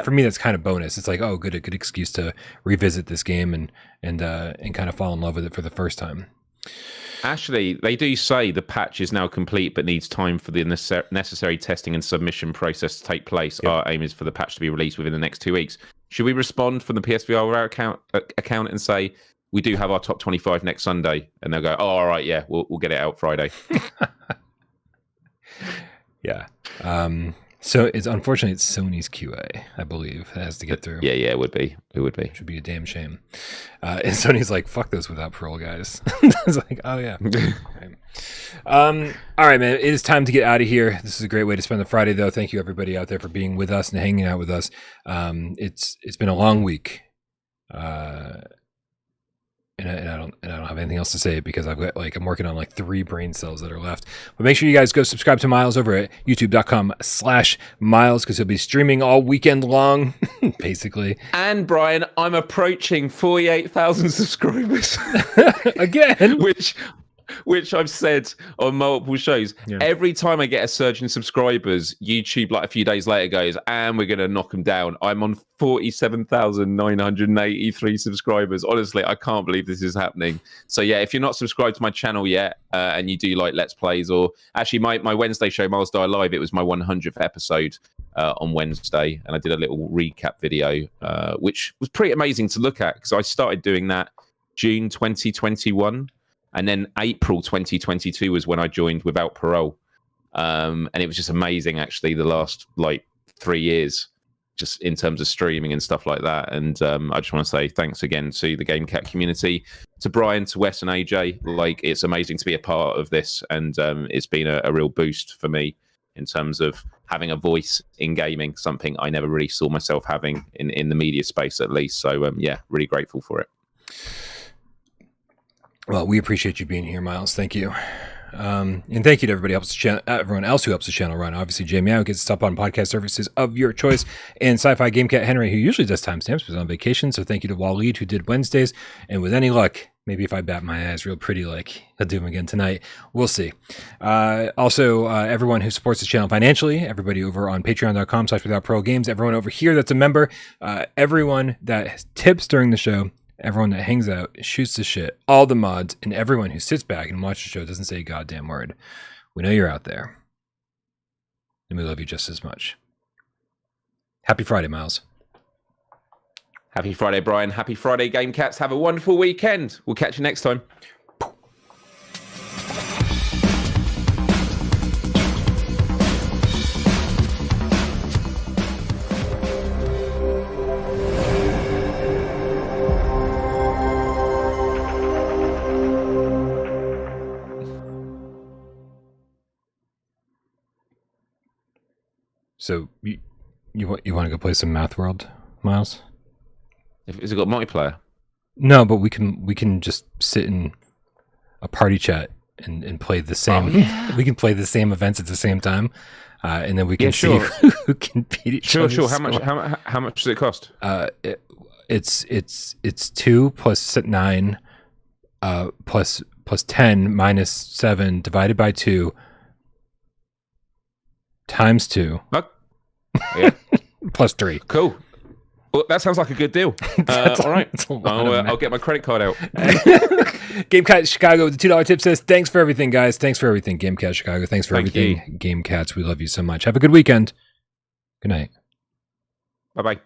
for me, that's kind of bonus. It's like, oh, good, a good excuse to revisit this game and kind of fall in love with it for the first time. Actually, they do say the patch is now complete, but needs time for the necessary testing and submission process to take place. Yep. Our aim is for the patch to be released within the next 2 weeks. Should we respond from the PSVR account and say, we do have our top 25 next Sunday? And they'll go, oh, all right, yeah, we'll get it out Friday. Yeah. So it's Sony's QA, I believe, that has to get through. Yeah, it would be. It should be a damn shame. And Sony's like, fuck this without Parole, guys. It's like, oh yeah. All right, man. It is time to get out of here. This is a great way to spend the Friday, though. Thank you, everybody out there, for being with us and hanging out with us. It's been a long week. And I don't have anything else to say because I'm working on 3 brain cells that are left. But make sure you guys go subscribe to Miles over at youtube.com/Miles, because he'll be streaming all weekend long, basically. And Brian, I'm approaching 48,000 subscribers again, which I've said on multiple shows. Yeah. Every time I get a surge in subscribers, YouTube a few days later goes, and we're going to knock them down. I'm on 47,983 subscribers. Honestly, I can't believe this is happening. So yeah, if you're not subscribed to my channel yet, and you do Let's Plays, or actually my Wednesday show, Miles Die Live, it was my 100th episode on Wednesday, and I did a little recap video, which was pretty amazing to look at, because I started doing that June 2021. And then April 2022 was when I joined Without Parole. And it was just amazing, actually, the last 3 years, just in terms of streaming and stuff like that. And I just want to say thanks again to the GameCat community, to Brian, to Wes and AJ. It's amazing to be a part of this. And it's been a real boost for me in terms of having a voice in gaming, something I never really saw myself having in the media space, at least. So, yeah, really grateful for it. Well, we appreciate you being here, Miles. Thank you. And thank you to everybody everyone else who helps the channel run. Obviously, Jamie Meow gets us up on podcast services of your choice, and Sci-Fi GameCat Henry, who usually does timestamps, was on vacation. So thank you to Waleed, who did Wednesdays. And with any luck, maybe if I bat my eyes real pretty, I'll do them again tonight. We'll see. Also, everyone who supports the channel financially, everybody over on patreon.com/withoutparole games, everyone over here that's a member, everyone that tips during the show, everyone that hangs out, shoots the shit, all the mods, and everyone who sits back and watches the show doesn't say a goddamn word. We know you're out there. And we love you just as much. Happy Friday, Miles. Happy Friday, Brian. Happy Friday, GameCats. Have a wonderful weekend. We'll catch you next time. So you want to go play some Math World, Miles? Has it got multiplayer? No, but we can just sit in a party chat and play the same. Oh, yeah. We can play the same events at the same time, and then we can see who can beat each other. Sure. How much does it cost? It's 2 plus 9 plus 10 minus 7 divided by 2 times 2. Yeah. Plus 3. Cool. Well, that sounds like a good deal. All right. I'll get my credit card out. GameCat Chicago with the $2 tip says, thanks for everything, guys. Thanks for everything, GameCat Chicago. Thanks for everything, GameCats. We love you so much. Have a good weekend. Good night. Bye-bye.